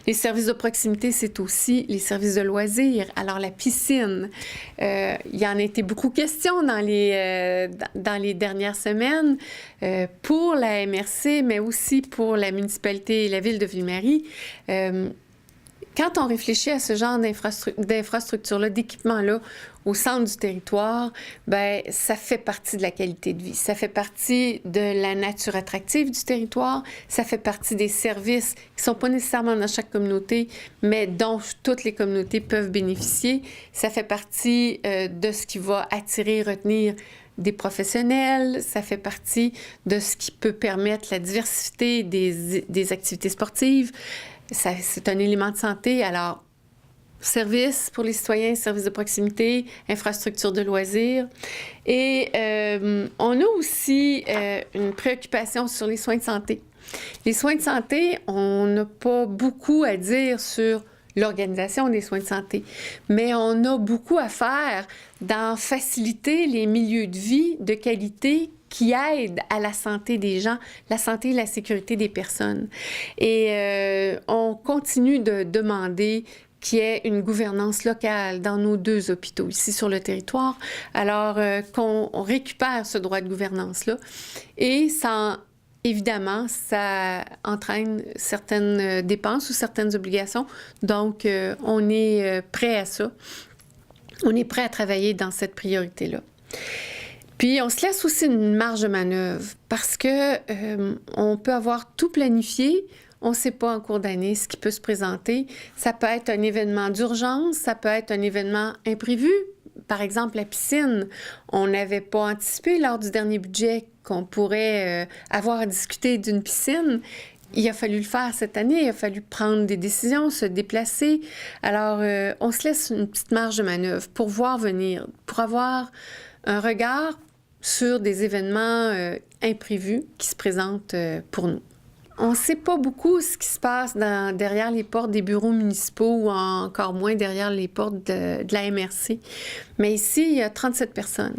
Les services de proximité, c'est aussi les services de loisirs. Alors, la piscine, il y en a été beaucoup question dans les dernières semaines pour la MRC, mais aussi pour la municipalité et la ville de Ville-Marie. Quand on réfléchit à ce genre d'infrastructure-là, d'équipement-là, au centre du territoire, bien, ça fait partie de la qualité de vie. Ça fait partie de la nature attractive du territoire. Ça fait partie des services qui ne sont pas nécessairement dans chaque communauté, mais dont toutes les communautés peuvent bénéficier. Ça fait partie de ce qui va attirer et retenir des professionnels. Ça fait partie de ce qui peut permettre la diversité des activités sportives. C'est un élément de santé. Alors, services pour les citoyens, services de proximité, infrastructures de loisirs. Et on a aussi une préoccupation sur les soins de santé. Les soins de santé, on n'a pas beaucoup à dire sur l'organisation des soins de santé, mais on a beaucoup à faire dans faciliter les milieux de vie de qualité qui aident à la santé des gens, la santé et la sécurité des personnes. Et on continue de demander qu'il y ait une gouvernance locale dans nos 2 hôpitaux ici sur le territoire, alors qu'on récupère ce droit de gouvernance-là. Et évidemment, ça entraîne certaines dépenses ou certaines obligations. Donc, on est prêt à ça. On est prêt à travailler dans cette priorité-là. Puis, on se laisse aussi une marge de manœuvre parce que on peut avoir tout planifié. On ne sait pas en cours d'année ce qui peut se présenter. Ça peut être un événement d'urgence, ça peut être un événement imprévu. Par exemple, la piscine, on n'avait pas anticipé lors du dernier budget qu'on pourrait avoir à discuter d'une piscine. Il a fallu le faire cette année, il a fallu prendre des décisions, se déplacer. Alors, on se laisse une petite marge de manœuvre pour voir venir, pour avoir un regard sur des événements imprévus qui se présentent pour nous. On ne sait pas beaucoup ce qui se passe derrière les portes des bureaux municipaux ou encore moins derrière les portes de la MRC. Mais ici, il y a 37 personnes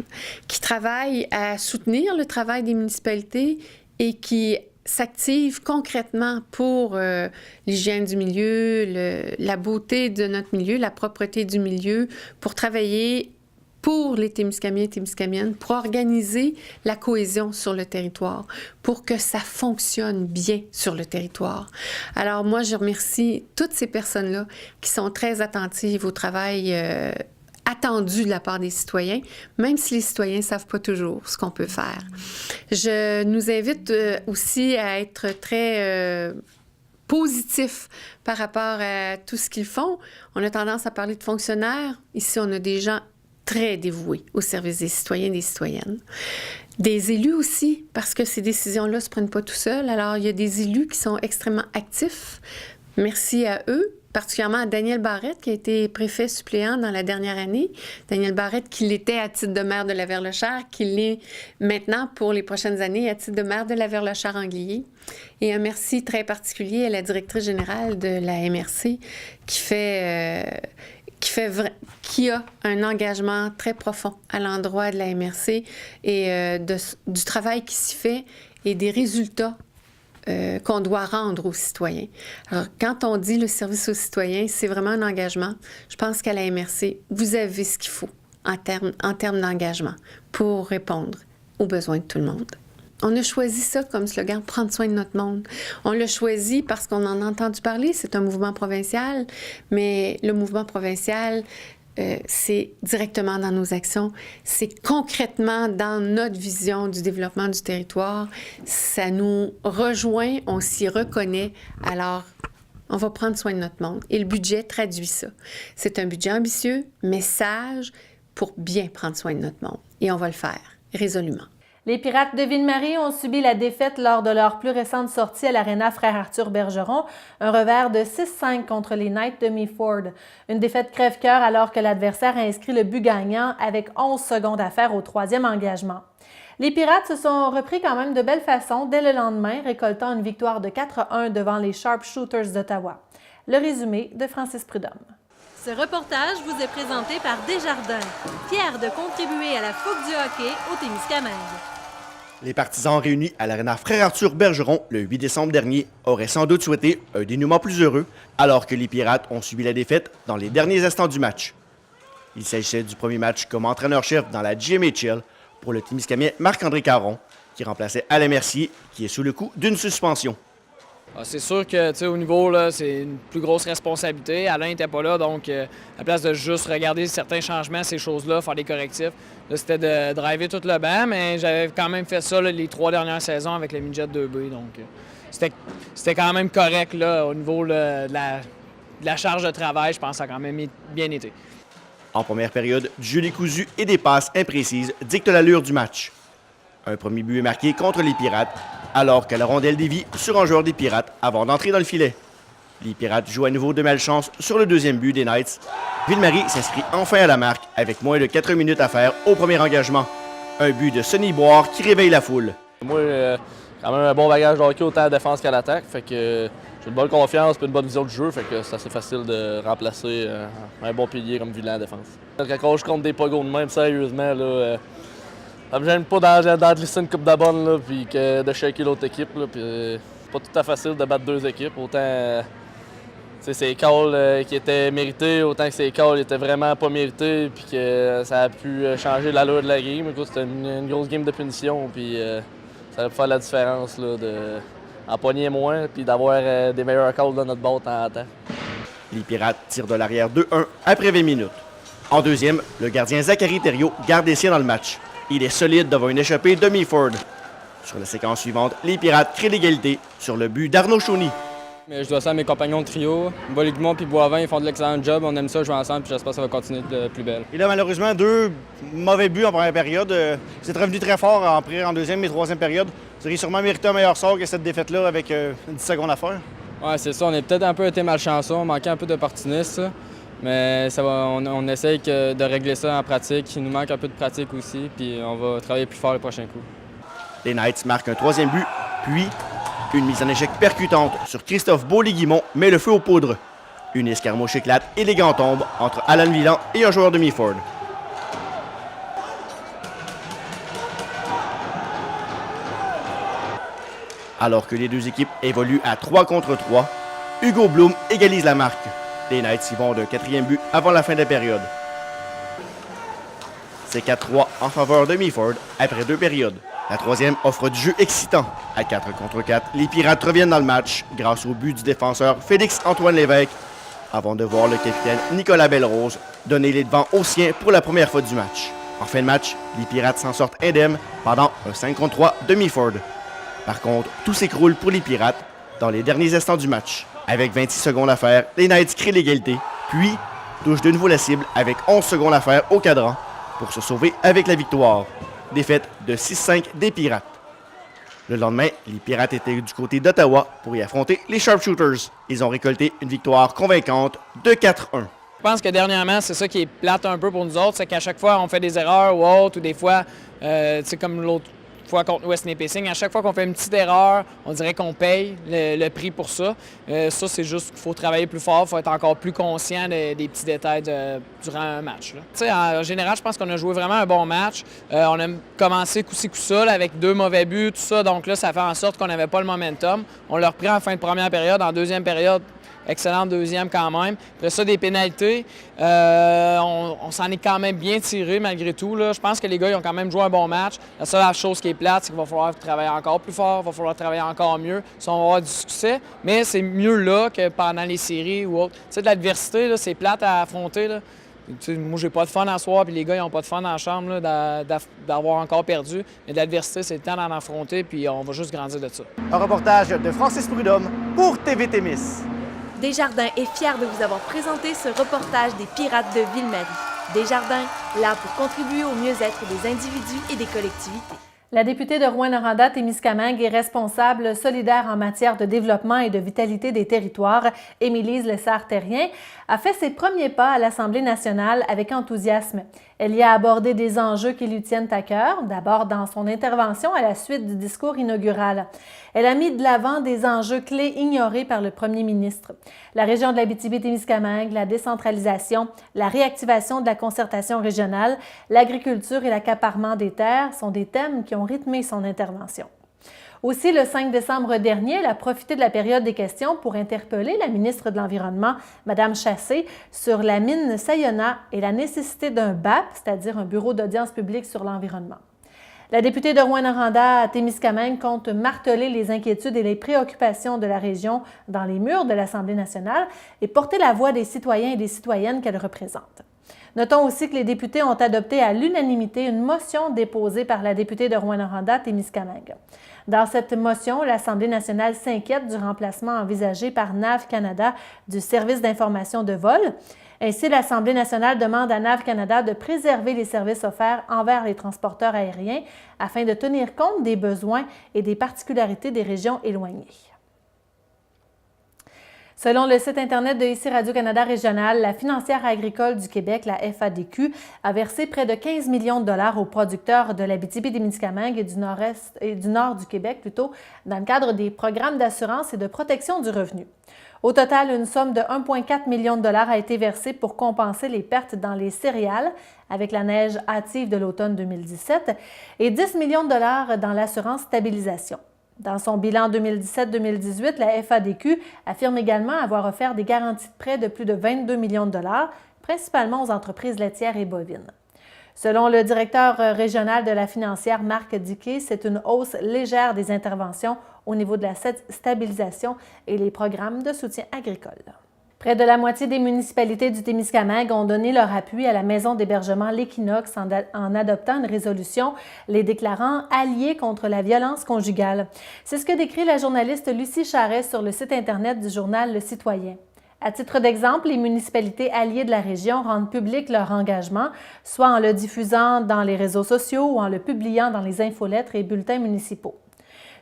qui travaillent à soutenir le travail des municipalités et qui s'activent concrètement pour l'hygiène du milieu, la beauté de notre milieu, la propreté du milieu, pour travailler pour les Témiscamiens et Témiscamiennes, pour organiser la cohésion sur le territoire, pour que ça fonctionne bien sur le territoire. Alors moi, je remercie toutes ces personnes-là qui sont très attentives au travail attendu de la part des citoyens, même si les citoyens ne savent pas toujours ce qu'on peut faire. Je nous invite aussi à être très positifs par rapport à tout ce qu'ils font. On a tendance à parler de fonctionnaires. Ici, on a des gens très dévoués au service des citoyens et des citoyennes. Des élus aussi, parce que ces décisions-là ne se prennent pas tout seuls. Alors, il y a des élus qui sont extrêmement actifs. Merci à eux, particulièrement à Daniel Barrette, qui a été préfet suppléant dans la dernière année. Daniel Barrette, qui l'était à titre de maire de la Verle-le-Cher, qui l'est maintenant pour les prochaines années à titre de maire de la Verle-le-Cher-Anglier. Et un merci très particulier à la directrice générale de la MRC, qui a un engagement très profond à l'endroit de la MRC et du travail qui s'y fait et des résultats qu'on doit rendre aux citoyens. Alors, quand on dit le service aux citoyens, c'est vraiment un engagement. Je pense qu'à la MRC, vous avez ce qu'il faut en termes d'engagement pour répondre aux besoins de tout le monde. On a choisi ça comme slogan, prendre soin de notre monde. On l'a choisi parce qu'on en a entendu parler, c'est un mouvement provincial, mais le mouvement provincial, c'est directement dans nos actions, c'est concrètement dans notre vision du développement du territoire. Ça nous rejoint, on s'y reconnaît, alors on va prendre soin de notre monde. Et le budget traduit ça. C'est un budget ambitieux, mais sage pour bien prendre soin de notre monde. Et on va le faire résolument. Les Pirates de Ville-Marie ont subi la défaite lors de leur plus récente sortie à l'Arena Frère-Arthur Bergeron, un revers de 6-5 contre les Knights de Meaford. Une défaite crève-cœur alors que l'adversaire a inscrit le but gagnant avec 11 secondes à faire au troisième engagement. Les Pirates se sont repris quand même de belle façon dès le lendemain, récoltant une victoire de 4-1 devant les Sharpshooters d'Ottawa. Le résumé de Francis Prudhomme. Ce reportage vous est présenté par Desjardins, fier de contribuer à la fougue du hockey au Témiscamingue. Les partisans réunis à l'Arena Frère-Arthur Bergeron le 8 décembre dernier auraient sans doute souhaité un dénouement plus heureux, alors que les Pirates ont subi la défaite dans les derniers instants du match. Il s'agissait du premier match comme entraîneur-chef dans la GMHL pour le Témiscamien Marc-André Caron, qui remplaçait Alain Mercier, qui est sous le coup d'une suspension. C'est sûr que au niveau, là, c'est une plus grosse responsabilité. Alain n'était pas là, donc à la place de juste regarder certains changements, ces choses-là, faire des correctifs, là, c'était de driver tout le banc, mais j'avais quand même fait ça là, les 3 dernières saisons avec le midget 2B, donc c'était quand même correct là, au niveau là, de la charge de travail. Je pense que ça a quand même bien été. En première période, du jeu décousu et des passes imprécises dictent l'allure du match. Un premier but est marqué contre les Pirates, alors que la rondelle dévie sur un joueur des Pirates avant d'entrer dans le filet. Les Pirates jouent à nouveau de malchance sur le deuxième but des Knights. Ville-Marie s'inscrit enfin à la marque avec moins de 4 minutes à faire au premier engagement. Un but de Sonny Boire qui réveille la foule. Moi, quand même un bon bagage de hockey autant à la défense qu'à l'attaque. Fait que j'ai une bonne confiance et une bonne vision du jeu. Fait que c'est assez facile de remplacer un bon pilier comme Villan à la défense. Quand je compte des pogos de même, sérieusement, là, ça me gêne pas d'en glisser une coupe d'abonne là, puis de shaker l'autre équipe. Là, puis, c'est pas tout à fait facile de battre 2 équipes. Autant c'est calls qui étaient mérités, autant que ces calls étaient vraiment pas mérités, puis que ça a pu changer l'allure de la game. C'était une grosse game de punition, puis ça a pu faire la différence là, en pogner moins, puis d'avoir des meilleurs calls dans notre bord en temps. Les Pirates tirent de l'arrière 2-1 après 20 minutes. En deuxième, le gardien Zachary Thériault garde les siens dans le match. Il est solide devant une échappée de Meaford. Sur la séquence suivante, les Pirates créent l'égalité sur le but d'Arnaud Chauny. Je dois ça à mes compagnons de trio. Bois-Ligmont et Boivin, ils font de l'excellent job. On aime ça jouer ensemble, puis j'espère que ça va continuer de plus belle. Il a malheureusement 2 mauvais buts en première période. C'est revenu très fort en deuxième et troisième période. Vous auriez sûrement mérité un meilleur sort que cette défaite-là avec 10 secondes à faire. Oui, c'est ça. On est peut-être un peu été malchanceux. On manquait un peu d'opportunisme. Mais ça va, on essaye de régler ça en pratique. Il nous manque un peu de pratique aussi, puis on va travailler plus fort les prochains coups. Les Knights marquent un troisième but, puis une mise en échec percutante sur Christophe Beaulieu-Guimont met le feu aux poudres. Une escarmouche éclate et les gants tombent entre Alan Villan et un joueur de Meaford. Alors que les deux équipes évoluent à 3 contre 3, Hugo Bloom égalise la marque. Les Knights y vont d'un 4e but avant la fin de la période. C'est 4-3 en faveur de Meaford après 2 périodes. La troisième offre du jeu excitant. À 4 contre 4, les Pirates reviennent dans le match grâce au but du défenseur Félix-Antoine Lévesque avant de voir le capitaine Nicolas Belrose donner les devants aux siens pour la première fois du match. En fin de match, les Pirates s'en sortent indemnes pendant un 5 contre 3 de Meaford. Par contre, tout s'écroule pour les Pirates dans les derniers instants du match. Avec 26 secondes à faire, les Knights créent l'égalité, puis touchent de nouveau la cible avec 11 secondes à faire au cadran pour se sauver avec la victoire. Défaite de 6-5 des Pirates. Le lendemain, les Pirates étaient du côté d'Ottawa pour y affronter les Sharpshooters. Ils ont récolté une victoire convaincante de 4-1. Je pense que dernièrement, c'est ça qui est plate un peu pour nous autres, c'est qu'à chaque fois, on fait des erreurs ou autre, ou des fois, c'est comme l'autre fois contre West Nipissing, à chaque fois qu'on fait une petite erreur, on dirait qu'on paye le prix pour ça. Ça, c'est juste qu'il faut travailler plus fort, il faut être encore plus conscient des petits détails durant un match. En général, je pense qu'on a joué vraiment un bon match. On a commencé coup-ci, coup-ça, avec 2 mauvais buts, tout ça, donc là, ça fait en sorte qu'on n'avait pas le momentum. On l'a repris en fin de première période, en deuxième période, excellente deuxième quand même. Après ça, des pénalités. On s'en est quand même bien tiré malgré tout. Là. Je pense que les gars ils ont quand même joué un bon match. La seule chose qui est plate, c'est qu'il va falloir travailler encore plus fort, il va falloir travailler encore mieux. Si on va avoir du succès, mais c'est mieux là que pendant les séries ou autre. Tu sais, de l'adversité, c'est plate à affronter. Là. Moi, j'ai pas de fun à soir, puis les gars, ils n'ont pas de fun dans la chambre d'avoir encore perdu. Mais de l'adversité, c'est le temps d'en affronter, puis on va juste grandir de ça. Un reportage de Francis Prudhomme pour TV Témis. Desjardins est fier de vous avoir présenté ce reportage des Pirates de Ville-Marie. Desjardins, là pour contribuer au mieux-être des individus et des collectivités. La députée de Rouyn-Noranda-Témiscamingue et responsable solidaire en matière de développement et de vitalité des territoires, Émilise Lessard-Terrien, a fait ses premiers pas à l'Assemblée nationale avec enthousiasme. Elle y a abordé des enjeux qui lui tiennent à cœur, d'abord dans son intervention à la suite du discours inaugural. Elle a mis de l'avant des enjeux clés ignorés par le premier ministre. La région de l'Abitibi-Témiscamingue, la décentralisation, la réactivation de la concertation régionale, l'agriculture et l'accaparement des terres sont des thèmes qui ont rythmé son intervention. Aussi, le 5 décembre dernier, elle a profité de la période des questions pour interpeller la ministre de l'Environnement, Mme Chassé, sur la mine Sayona et la nécessité d'un BAP, c'est-à-dire un bureau d'audience publique sur l'environnement. La députée de Rouyn-Noranda-Témiscamingue compte marteler les inquiétudes et les préoccupations de la région dans les murs de l'Assemblée nationale et porter la voix des citoyens et des citoyennes qu'elle représente. Notons aussi que les députés ont adopté à l'unanimité une motion déposée par la députée de Rouyn-Noranda-Témiscamingue. Dans cette motion, l'Assemblée nationale s'inquiète du remplacement envisagé par NAV Canada du service d'information de vol. Ainsi, l'Assemblée nationale demande à NAV Canada de préserver les services offerts envers les transporteurs aériens afin de tenir compte des besoins et des particularités des régions éloignées. Selon le site Internet de ici Radio-Canada Régional, la financière agricole du Québec, la FADQ, a versé près de 15 millions de dollars aux producteurs de l'Abitibi-Témiscamingue et du nord-est et du nord du Québec, plutôt, dans le cadre des programmes d'assurance et de protection du revenu. Au total, une somme de 1,4 million de dollars a été versée pour compenser les pertes dans les céréales avec la neige hâtive de l'automne 2017 et 10 millions de dollars dans l'assurance stabilisation. Dans son bilan 2017-2018, la FADQ affirme également avoir offert des garanties de prêt de plus de 22 millions de dollars, principalement aux entreprises laitières et bovines. Selon le directeur régional de la financière, Marc Diquet, c'est une hausse légère des interventions au niveau de la stabilisation et les programmes de soutien agricole. Près de la moitié des municipalités du Témiscamingue ont donné leur appui à la maison d'hébergement L'Équinoxe en adoptant une résolution les déclarant alliés contre la violence conjugale. C'est ce que décrit la journaliste Lucie Charret sur le site Internet du journal Le Citoyen. À titre d'exemple, les municipalités alliées de la région rendent public leur engagement, soit en le diffusant dans les réseaux sociaux ou en le publiant dans les infolettres et bulletins municipaux.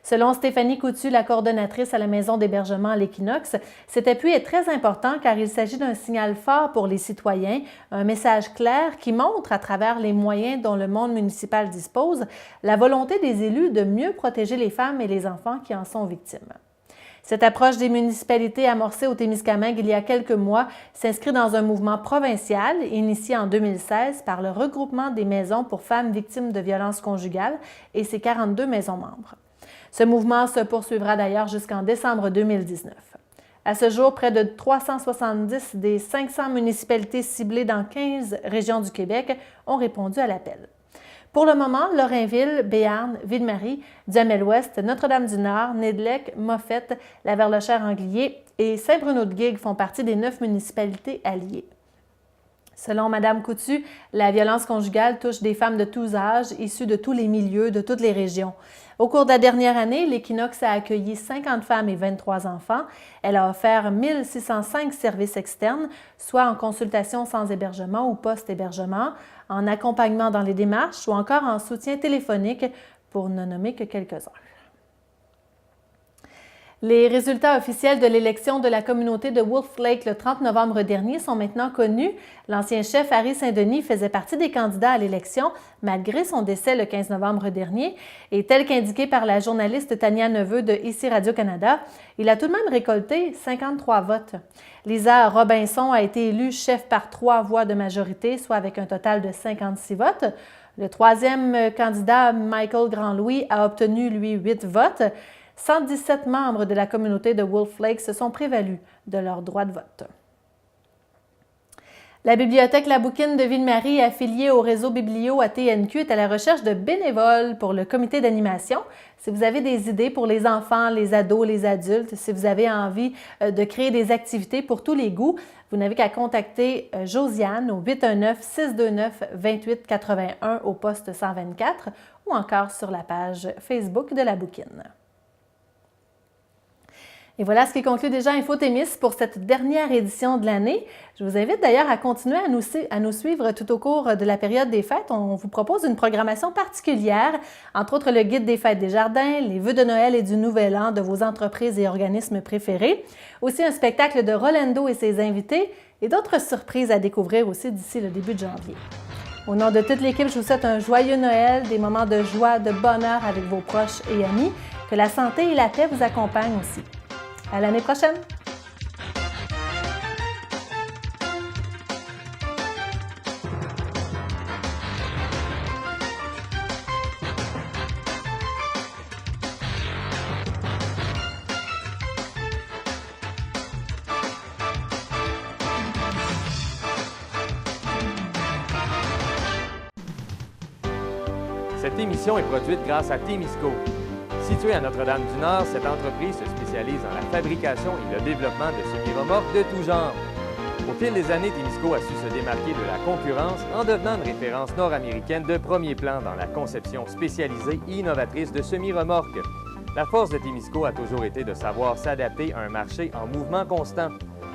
Selon Stéphanie Coutu, la coordonnatrice à la maison d'hébergement L'Équinoxe, cet appui est très important car il s'agit d'un signal fort pour les citoyens, un message clair qui montre, à travers les moyens dont le monde municipal dispose, la volonté des élus de mieux protéger les femmes et les enfants qui en sont victimes. Cette approche des municipalités amorcée au Témiscamingue il y a quelques mois s'inscrit dans un mouvement provincial initié en 2016 par le regroupement des maisons pour femmes victimes de violences conjugales et ses 42 maisons membres. Ce mouvement se poursuivra d'ailleurs jusqu'en décembre 2019. À ce jour, près de 370 des 500 municipalités ciblées dans 15 régions du Québec ont répondu à l'appel. Pour le moment, Lorrainville, Béarn, Ville-Marie, Duhamel-Ouest, Notre-Dame-du-Nord, Nédelec, Moffett, Laverlechère-Anglier et Saint-Bruno-de-Guigues font partie des 9 municipalités alliées. Selon Mme Coutu, la violence conjugale touche des femmes de tous âges, issues de tous les milieux, de toutes les régions. Au cours de la dernière année, l'Équinoxe a accueilli 50 femmes et 23 enfants. Elle a offert 1605 services externes, soit en consultation sans hébergement ou post-hébergement, en accompagnement dans les démarches ou encore en soutien téléphonique, pour ne nommer que quelques-uns. Les résultats officiels de l'élection de la communauté de Wolf Lake le 30 novembre dernier sont maintenant connus. L'ancien chef Harry Saint-Denis faisait partie des candidats à l'élection, malgré son décès le 15 novembre dernier. Et tel qu'indiqué par la journaliste Tania Neveu de ici Radio-Canada, il a tout de même récolté 53 votes. Lisa Robinson a été élue chef par 3 voix de majorité, soit avec un total de 56 votes. Le troisième candidat, Michael Grand-Louis, a obtenu, lui, 8 votes. 117 membres de la communauté de Wolf Lake se sont prévalus de leur droit de vote. La Bibliothèque La Bouquine de Ville-Marie, affiliée au réseau Biblio à TNQ, est à la recherche de bénévoles pour le comité d'animation. Si vous avez des idées pour les enfants, les ados, les adultes, si vous avez envie de créer des activités pour tous les goûts, vous n'avez qu'à contacter Josiane au 819-629-2881 au poste 124 ou encore sur la page Facebook de La Bouquine. Et voilà ce qui conclut déjà Info-Témis pour cette dernière édition de l'année. Je vous invite d'ailleurs à continuer à nous suivre tout au cours de la période des fêtes. On vous propose une programmation particulière, entre autres le guide des fêtes des jardins, les vœux de Noël et du Nouvel An de vos entreprises et organismes préférés, aussi un spectacle de Rolando et ses invités et d'autres surprises à découvrir aussi d'ici le début de janvier. Au nom de toute l'équipe, je vous souhaite un joyeux Noël, des moments de joie, de bonheur avec vos proches et amis. Que la santé et la paix vous accompagnent aussi. À l'année prochaine! Cette émission est produite grâce à Témisco. Située à Notre-Dame-du-Nord, cette entreprise se spécialise dans la fabrication et le développement de semi-remorques de tout genre. Au fil des années, Témisco a su se démarquer de la concurrence en devenant une référence nord-américaine de premier plan dans la conception spécialisée et innovatrice de semi-remorques. La force de Témisco a toujours été de savoir s'adapter à un marché en mouvement constant.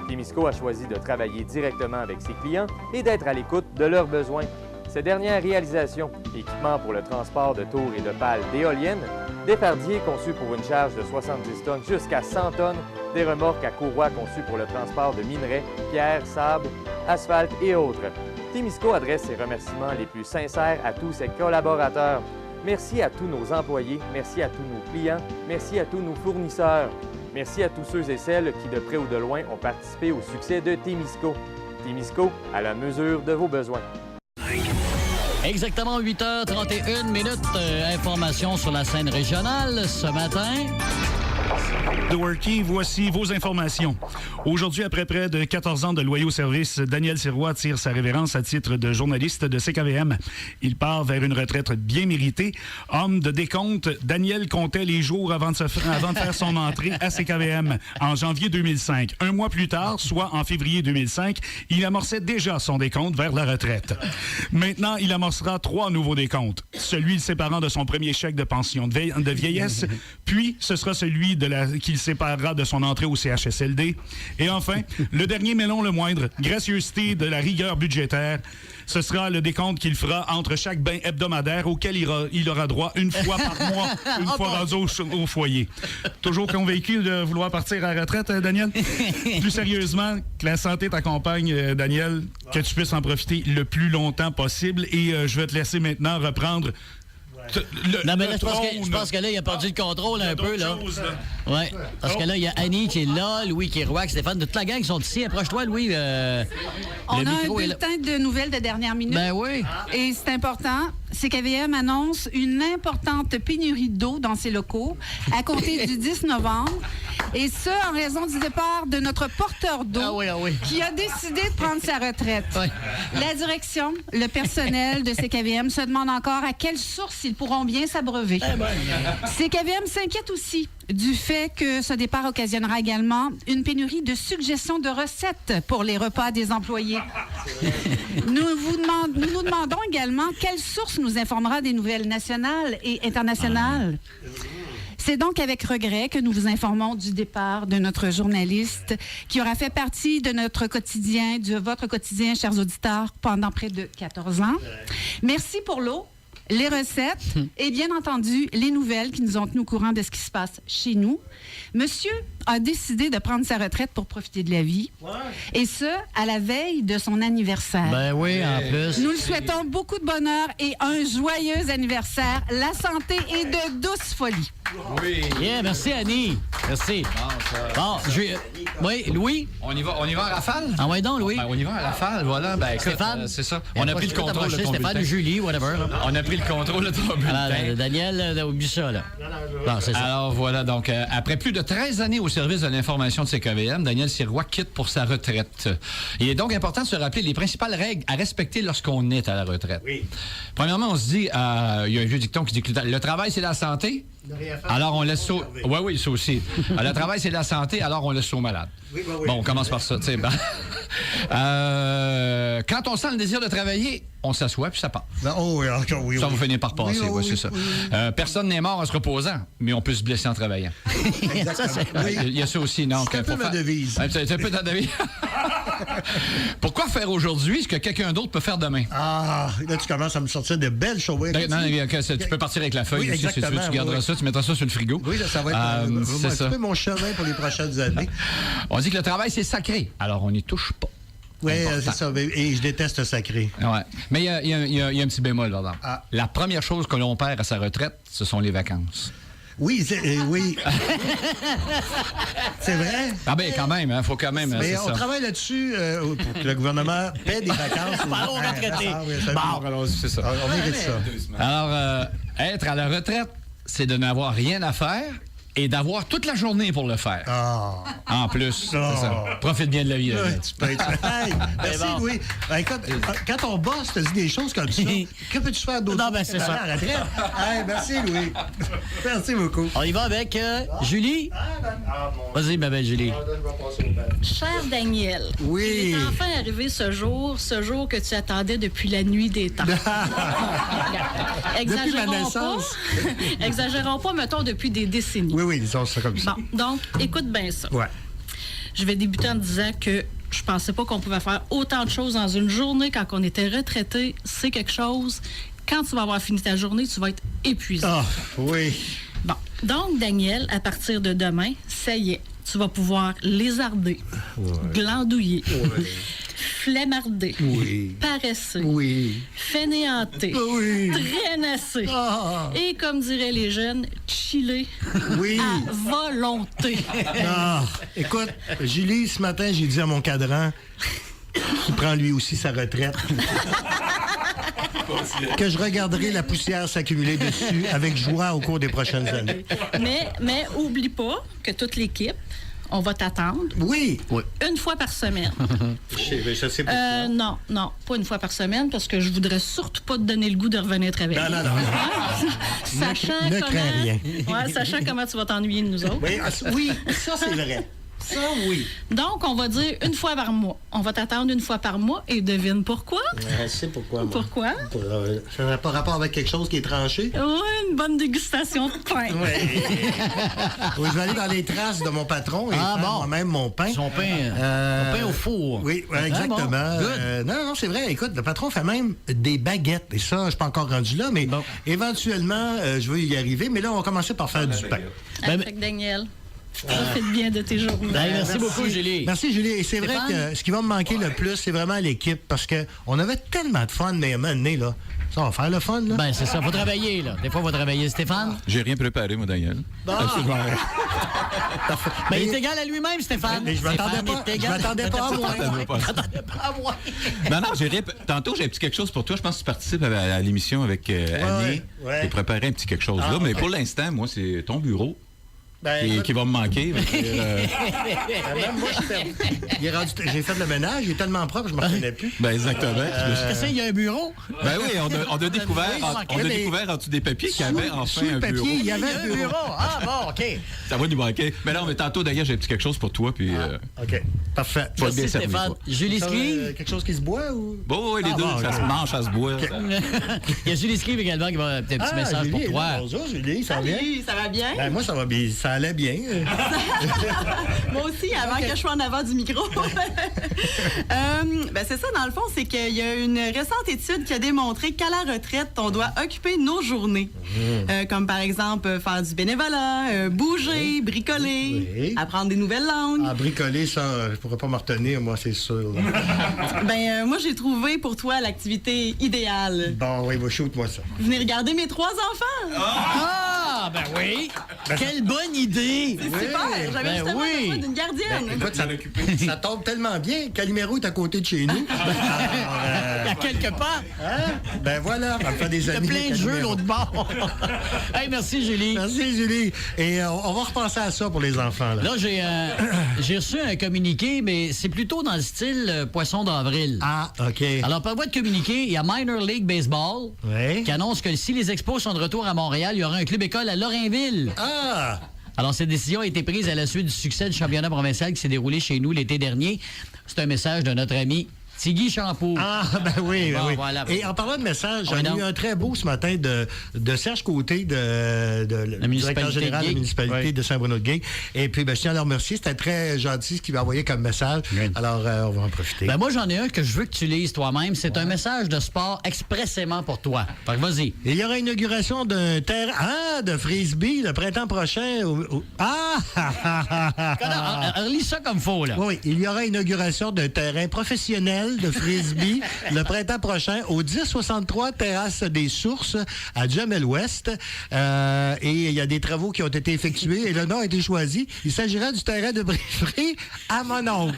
Témisco a choisi de travailler directement avec ses clients et d'être à l'écoute de leurs besoins. Ces dernières réalisations, équipements pour le transport de tours et de pales d'éoliennes, des fardiers conçus pour une charge de 70 tonnes jusqu'à 100 tonnes, des remorques à courroie conçues pour le transport de minerais, pierres, sable, asphalte et autres. Témisco adresse ses remerciements les plus sincères à tous ses collaborateurs. Merci à tous nos employés, merci à tous nos clients, merci à tous nos fournisseurs. Merci à tous ceux et celles qui, de près ou de loin, ont participé au succès de Témisco. Témisco, à la mesure de vos besoins. Exactement 8h31 minutes. Information sur la scène régionale ce matin. De Worky, voici vos informations. Aujourd'hui, après près de 14 ans de loyaux services, Daniel Sirois tire sa révérence à titre de journaliste de CKVM. Il part vers une retraite bien méritée. Homme de décompte, Daniel comptait les jours avant de faire son entrée à CKVM en janvier 2005. Un mois plus tard, soit en février 2005, il amorçait déjà son décompte vers la retraite. Maintenant, il amorcera 3 nouveaux décomptes. Celui le séparant de son premier chèque de pension de vieillesse, puis ce sera celui qu'il séparera de son entrée au CHSLD. Et enfin, le dernier mais non le moindre, gracieuseté de la rigueur budgétaire, ce sera le décompte qu'il fera entre chaque bain hebdomadaire auquel il aura droit une fois par mois, une fois rendu au foyer. Toujours convaincu de vouloir partir à la retraite, Daniel? Plus sérieusement, que la santé t'accompagne, Daniel, que tu puisses en profiter le plus longtemps possible. Et je vais te laisser maintenant reprendre non, mais là, je pense que là, il a perdu le contrôle un peu, là. Oui, parce que là, il y a Annie qui est là, Louis qui est roi, Stéphane, de toute la gang qui sont ici. Approche-toi, Louis. On a un bulletin de nouvelles de dernière minute. Ben oui. Et c'est important. CKVM annonce une importante pénurie d'eau dans ses locaux à compter du 10 novembre. Et ce, en raison du départ de notre porteur d'eau qui a décidé de prendre sa retraite. La direction, le personnel de CKVM se demande encore à quelle source ils pourront bien s'abreuver. CKVM s'inquiète aussi du fait que ce départ occasionnera également une pénurie de suggestions de recettes pour les repas des employés. Nous nous demandons également quelle source nous informera des nouvelles nationales et internationales. C'est donc avec regret que nous vous informons du départ de notre journaliste qui aura fait partie de notre quotidien, de votre quotidien, chers auditeurs, pendant près de 14 ans. Merci pour l'eau, les recettes et bien entendu les nouvelles qui nous ont tenus au courant de ce qui se passe chez nous. Monsieur a décidé de prendre sa retraite pour profiter de la vie. Et ce, à la veille de son anniversaire. Ben oui, en plus. Nous lui souhaitons beaucoup de bonheur et un joyeux anniversaire, la santé et de douces folies. Oui. Yeah, merci Annie. Merci. Bon, oui, Louis? On y va en rafale? Ah ouais donc, Louis. Ben, on y va en rafale, voilà. Ben, écoute, Stéphane? c'est ça. On a pris le contrôle de ton Stéphane, bulletin. Julie, whatever. On a pris le contrôle de ton bulletin. Alors, Daniel, oublie ça, là. Bon, c'est ça. Alors, voilà. Donc, après plus de 13 années au service de l'information de CKVM, Daniel Sirois quitte pour sa retraite. Il est donc important de se rappeler les principales règles à respecter lorsqu'on est à la retraite. Oui. Premièrement, on se dit, il y a un vieux dicton qui dit que le travail, c'est la santé. Alors, on laisse ça. Oui, ça aussi. Le travail, c'est la santé, alors on laisse ça aux malades. Oui. Bon, on commence par ça. Ben. Quand on sent le désir de travailler, on s'assoit puis ça part. Ça va finir par passer, c'est ça. Personne n'est mort en se reposant, mais on peut se blesser en travaillant. Il y a ça aussi. C'est un peu ma devise. C'est un peu ta devise. Pourquoi faire aujourd'hui ce que quelqu'un d'autre peut faire demain? Ah, là, tu commences à me sortir de belles choses. Tu peux partir avec la feuille aussi, si tu veux. Tu garderas ça, tu mettras ça sur le frigo. Oui, ça va être un peu mon chemin pour les prochaines années. On dit que le travail, c'est sacré. Alors, on n'y touche pas. Oui, c'est ça. Et je déteste sacré. Ouais. Mais il y a un petit bémol là-dedans. La première chose que l'on perd à sa retraite, ce sont les vacances. Oui, oui. C'est vrai. Ah ben quand même, il faut quand même. Mais on travaille là-dessus pour que le gouvernement paie des vacances aux retraités. Alors, c'est ça. On mérite ça. Alors, être à la retraite, c'est de n'avoir rien à faire et d'avoir toute la journée pour le faire. En plus, c'est ça. Profite bien de la vie. Tu peux être... merci, Louis. Écoute, quand on bosse, tu dis des choses comme ça. Que peux-tu faire d'autre? Non, ben c'est ça. Merci, Louis. Merci beaucoup. On y va avec Julie. Vas-y, ma belle Julie. Cher Daniel, il est enfin arrivé ce jour que tu attendais depuis la nuit des temps. Depuis ma naissance. Exagérons pas, mettons, depuis des décennies. Oui, disons ça comme ça. Bon, donc, écoute bien ça. Ouais. Je vais débuter en disant que je pensais pas qu'on pouvait faire autant de choses dans une journée quand on était retraité. C'est quelque chose. Quand tu vas avoir fini ta journée, tu vas être épuisé. Ah, oui. Bon, donc, Daniel, à partir de demain, ça y est, tu vas pouvoir lézarder, glandouiller, flemmarder, paresser, fainéanter, traînasser et, comme diraient les jeunes, chiller à volonté. Écoute, Julie, ce matin, j'ai dit à mon cadran qui prend lui aussi sa retraite que je regarderai la poussière s'accumuler dessus avec joie au cours des prochaines années. Mais oublie pas que toute l'équipe, on va t'attendre. Oui. Une fois par semaine. Je sais pas. Non, pas une fois par semaine, parce que je voudrais surtout pas te donner le goût de revenir travailler. Non. Sachant comment tu vas t'ennuyer de nous autres. Oui, ça c'est vrai. Ça, oui. Donc, on va dire une fois par mois. On va t'attendre une fois par mois et devine pourquoi? Je sais pourquoi. Pourquoi? Ça n'a pas rapport avec quelque chose qui est tranché? Oui, une bonne dégustation de pain. Oui, je vais aller dans les traces de mon patron et faire moi-même mon pain. Son pain au four. Oui, exactement. Non, c'est vrai. Écoute, le patron fait même des baguettes. Et ça, je ne suis pas encore rendu là, mais éventuellement, je veux y arriver. Mais là, on va commencer par faire du pain. Avec Daniel. Profite bien de tes journées. Merci beaucoup, Julie. Merci, Julie. Et c'est vrai que ce qui va me manquer le plus, c'est vraiment l'équipe, parce qu'on avait tellement de fun, mais à un moment donné, là, Ça va faire le fun, là. Ben, c'est ça. Faut travailler, là. Des fois, il faut travailler. Stéphane? J'ai rien préparé, moi, Daniel. Absolument rien. Ben, il est égal à lui-même, Stéphane. Mais je m'attendais pas à moi. Non, tantôt, j'ai un petit quelque chose pour toi. Je pense que tu participes à l'émission avec Annie. J'ai préparé un petit quelque chose là. Mais pour l'instant, moi, c'est ton bureau. Qui va me manquer. Même moi, j'ai fait le ménage, il est tellement propre, je ne me reconnais plus. Ben exactement. Qu'est-ce qu'il y a un bureau? Ben oui, on a découvert en dessous des papiers qu'il y avait enfin un bureau. Il y avait un bureau. Ah bon, OK. Ça va nous manquer. Mais non, mais tantôt, d'ailleurs, j'ai un petit quelque chose pour toi. Puis, OK, parfait. Tu vas bien servir. Julie Scrive? Quelque chose qui se boit ou? Bon, oui, les deux. Ça se mange, ça se boit. Il y a Julie Scrive également qui va un petit message pour toi. Bonjour, Julie, ça va bien? Salut, ça va bien? Ben, moi, ça va bien. Ça allait bien. Moi aussi, avant que je sois en avant du micro. C'est ça, dans le fond, c'est qu'il y a une récente étude qui a démontré qu'à la retraite, on doit occuper nos journées. Comme par exemple, faire du bénévolat, bouger, bricoler, apprendre des nouvelles langues. Ah, bricoler, ça, je pourrais pas me retenir, moi, c'est sûr. Moi, j'ai trouvé pour toi l'activité idéale. Bon, oui, shoot-moi ça. Venez regarder mes 3 enfants. Ah, ben oui. Quelle bonne idée. C'est super. J'avais justement besoin d'une gardienne. Écoute, ça tombe tellement bien. Calimero est à côté de chez nous. Il y a quelque part. Hein? Ben voilà, on va faire des amis. Il y a plein de jeux l'autre bord. Hey, merci, Julie. Merci, Julie. Et on va repenser à ça pour les enfants. Là, j'ai reçu un communiqué, mais c'est plutôt dans le style Poisson d'avril. Ah, OK. Alors, par voie de communiqué, il y a Minor League Baseball qui annonce que si les Expos sont de retour à Montréal, il y aura un club-école à Lorrainville. Ah! Alors, cette décision a été prise à la suite du succès du championnat provincial qui s'est déroulé chez nous l'été dernier. C'est un message de notre ami Tigui Champoux. Ah, ben oui, bon, oui. Voilà. Et en parlant de message, j'en ai eu un très beau ce matin de Serge Côté, le directeur général de la municipalité de Saint-Bruno-de-Guay. Et puis, je tiens à le remercier. C'était très gentil ce qu'il m'a envoyé comme message. Oui. Alors, on va en profiter. Moi, j'en ai un que je veux que tu lises toi-même. C'est un message de sport expressément pour toi. Fait que vas-y. Il y aura inauguration d'un terrain de frisbee le printemps prochain. Relis ça comme faux, là. Oui, il y aura inauguration d'un terrain professionnel de frisbee le printemps prochain au 1063 Terrasse des Sources à Jamel-Ouest. Et il y a des travaux qui ont été effectués et le nom a été choisi. Il s'agira du terrain de frisbee à mon oncle.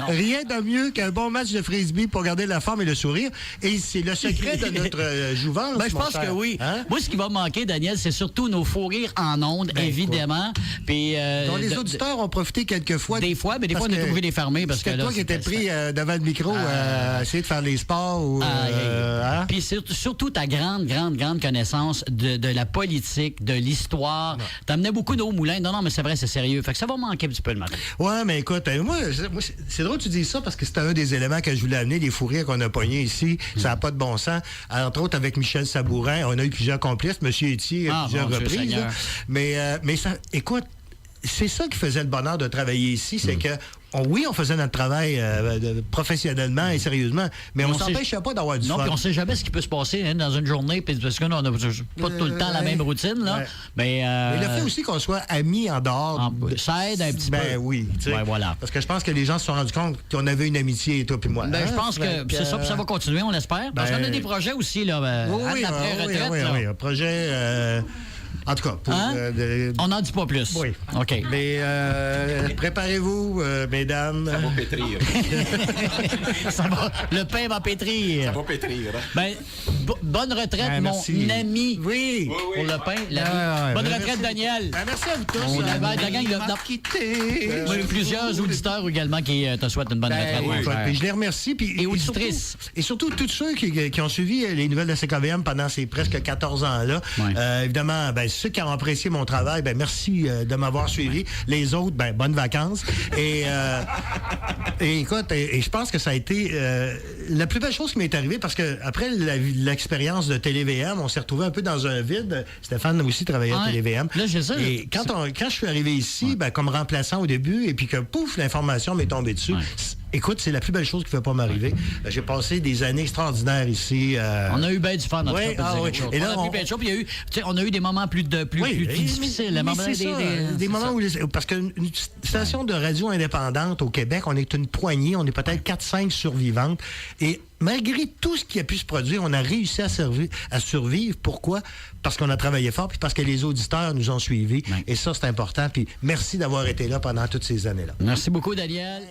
Rien de mieux qu'un bon match de frisbee pour garder la forme et le sourire. Et c'est le secret de notre jouvence. Je pense que oui. Hein? Moi, ce qui va me manquer, Daniel, c'est surtout nos fous rires en ondes, évidemment. Puis, dont les auditeurs ont profité quelques fois. Des fois, mais des fois, on est obligé de les fermer. Parce que toi qui étais pris devant le micro essayer de faire les sports. Puis surtout ta grande connaissance de la politique, de l'histoire. T'amenais beaucoup d'eau au moulin. Non, mais c'est vrai, c'est sérieux. Fait que ça va manquer un petit peu le matin. Ouais, mais écoute, moi c'est drôle que tu dises ça parce que c'était un des éléments que je voulais amener, les fous rires qu'on a pognés ici. Ça n'a pas de bon sens. Entre autres, avec Michel Sabourin, on a eu plusieurs complices, M. Etier, à plusieurs reprises. Mais ça, écoute, c'est ça qui faisait le bonheur de travailler ici, c'est que on faisait notre travail professionnellement et sérieusement, mais on ne s'empêchait pas d'avoir du fun. Non, puis on ne sait jamais ce qui peut se passer dans une journée, parce qu'on n'a pas tout le temps la même routine. Là. Ouais. Mais le fait aussi qu'on soit amis en dehors... ça aide un petit peu. Ben oui. Voilà. Parce que je pense que les gens se sont rendus compte qu'on avait une amitié, toi et moi. Je pense que c'est ça, puis ça va continuer, on l'espère. Parce qu'on a des projets aussi, là, après retraite. Oui, un projet... En tout cas, on n'en dit pas plus. Oui. OK. Mais préparez-vous, mesdames. Ça va pétrir. Le pain va pétrir. Ça va pétrir. Bonne retraite, mon ami. Oui. Pour le pain. Bonne retraite, Daniel. Merci à vous tous. On avait la gang de Moi, plusieurs auditeurs également qui te souhaitent une bonne retraite. Puis je les remercie. Et auditrices. Et surtout, tous ceux qui ont suivi les nouvelles de CKVM pendant ces presque 14 ans-là. Évidemment, ceux qui ont apprécié mon travail, merci de m'avoir suivi. Les autres, bonnes vacances. Et écoute, je pense que ça a été la plus belle chose qui m'est arrivée parce que après l'expérience de Télé-VM, on s'est retrouvé un peu dans un vide. Stéphane aussi travaillait à Télé-VM. Là, j'ai ça. Et quand je suis arrivé ici, comme remplaçant au début, et puis que pouf, l'information m'est tombée dessus. Écoute, c'est la plus belle chose qui ne peut pas m'arriver. J'ai passé des années extraordinaires ici. On a eu bien du fun, en tout cas, pour dire quelque chose. Et là, on a eu bien de choses, puis il y a eu, on a eu des moments plus difficiles. Des moments où... Parce qu'une station de radio indépendante au Québec, on est une poignée, on est peut-être 4-5 survivantes. Et malgré tout ce qui a pu se produire, on a réussi à survivre. Pourquoi? Parce qu'on a travaillé fort, puis parce que les auditeurs nous ont suivis. Et ça, c'est important. Puis merci d'avoir été là pendant toutes ces années-là. Merci beaucoup, Daniel.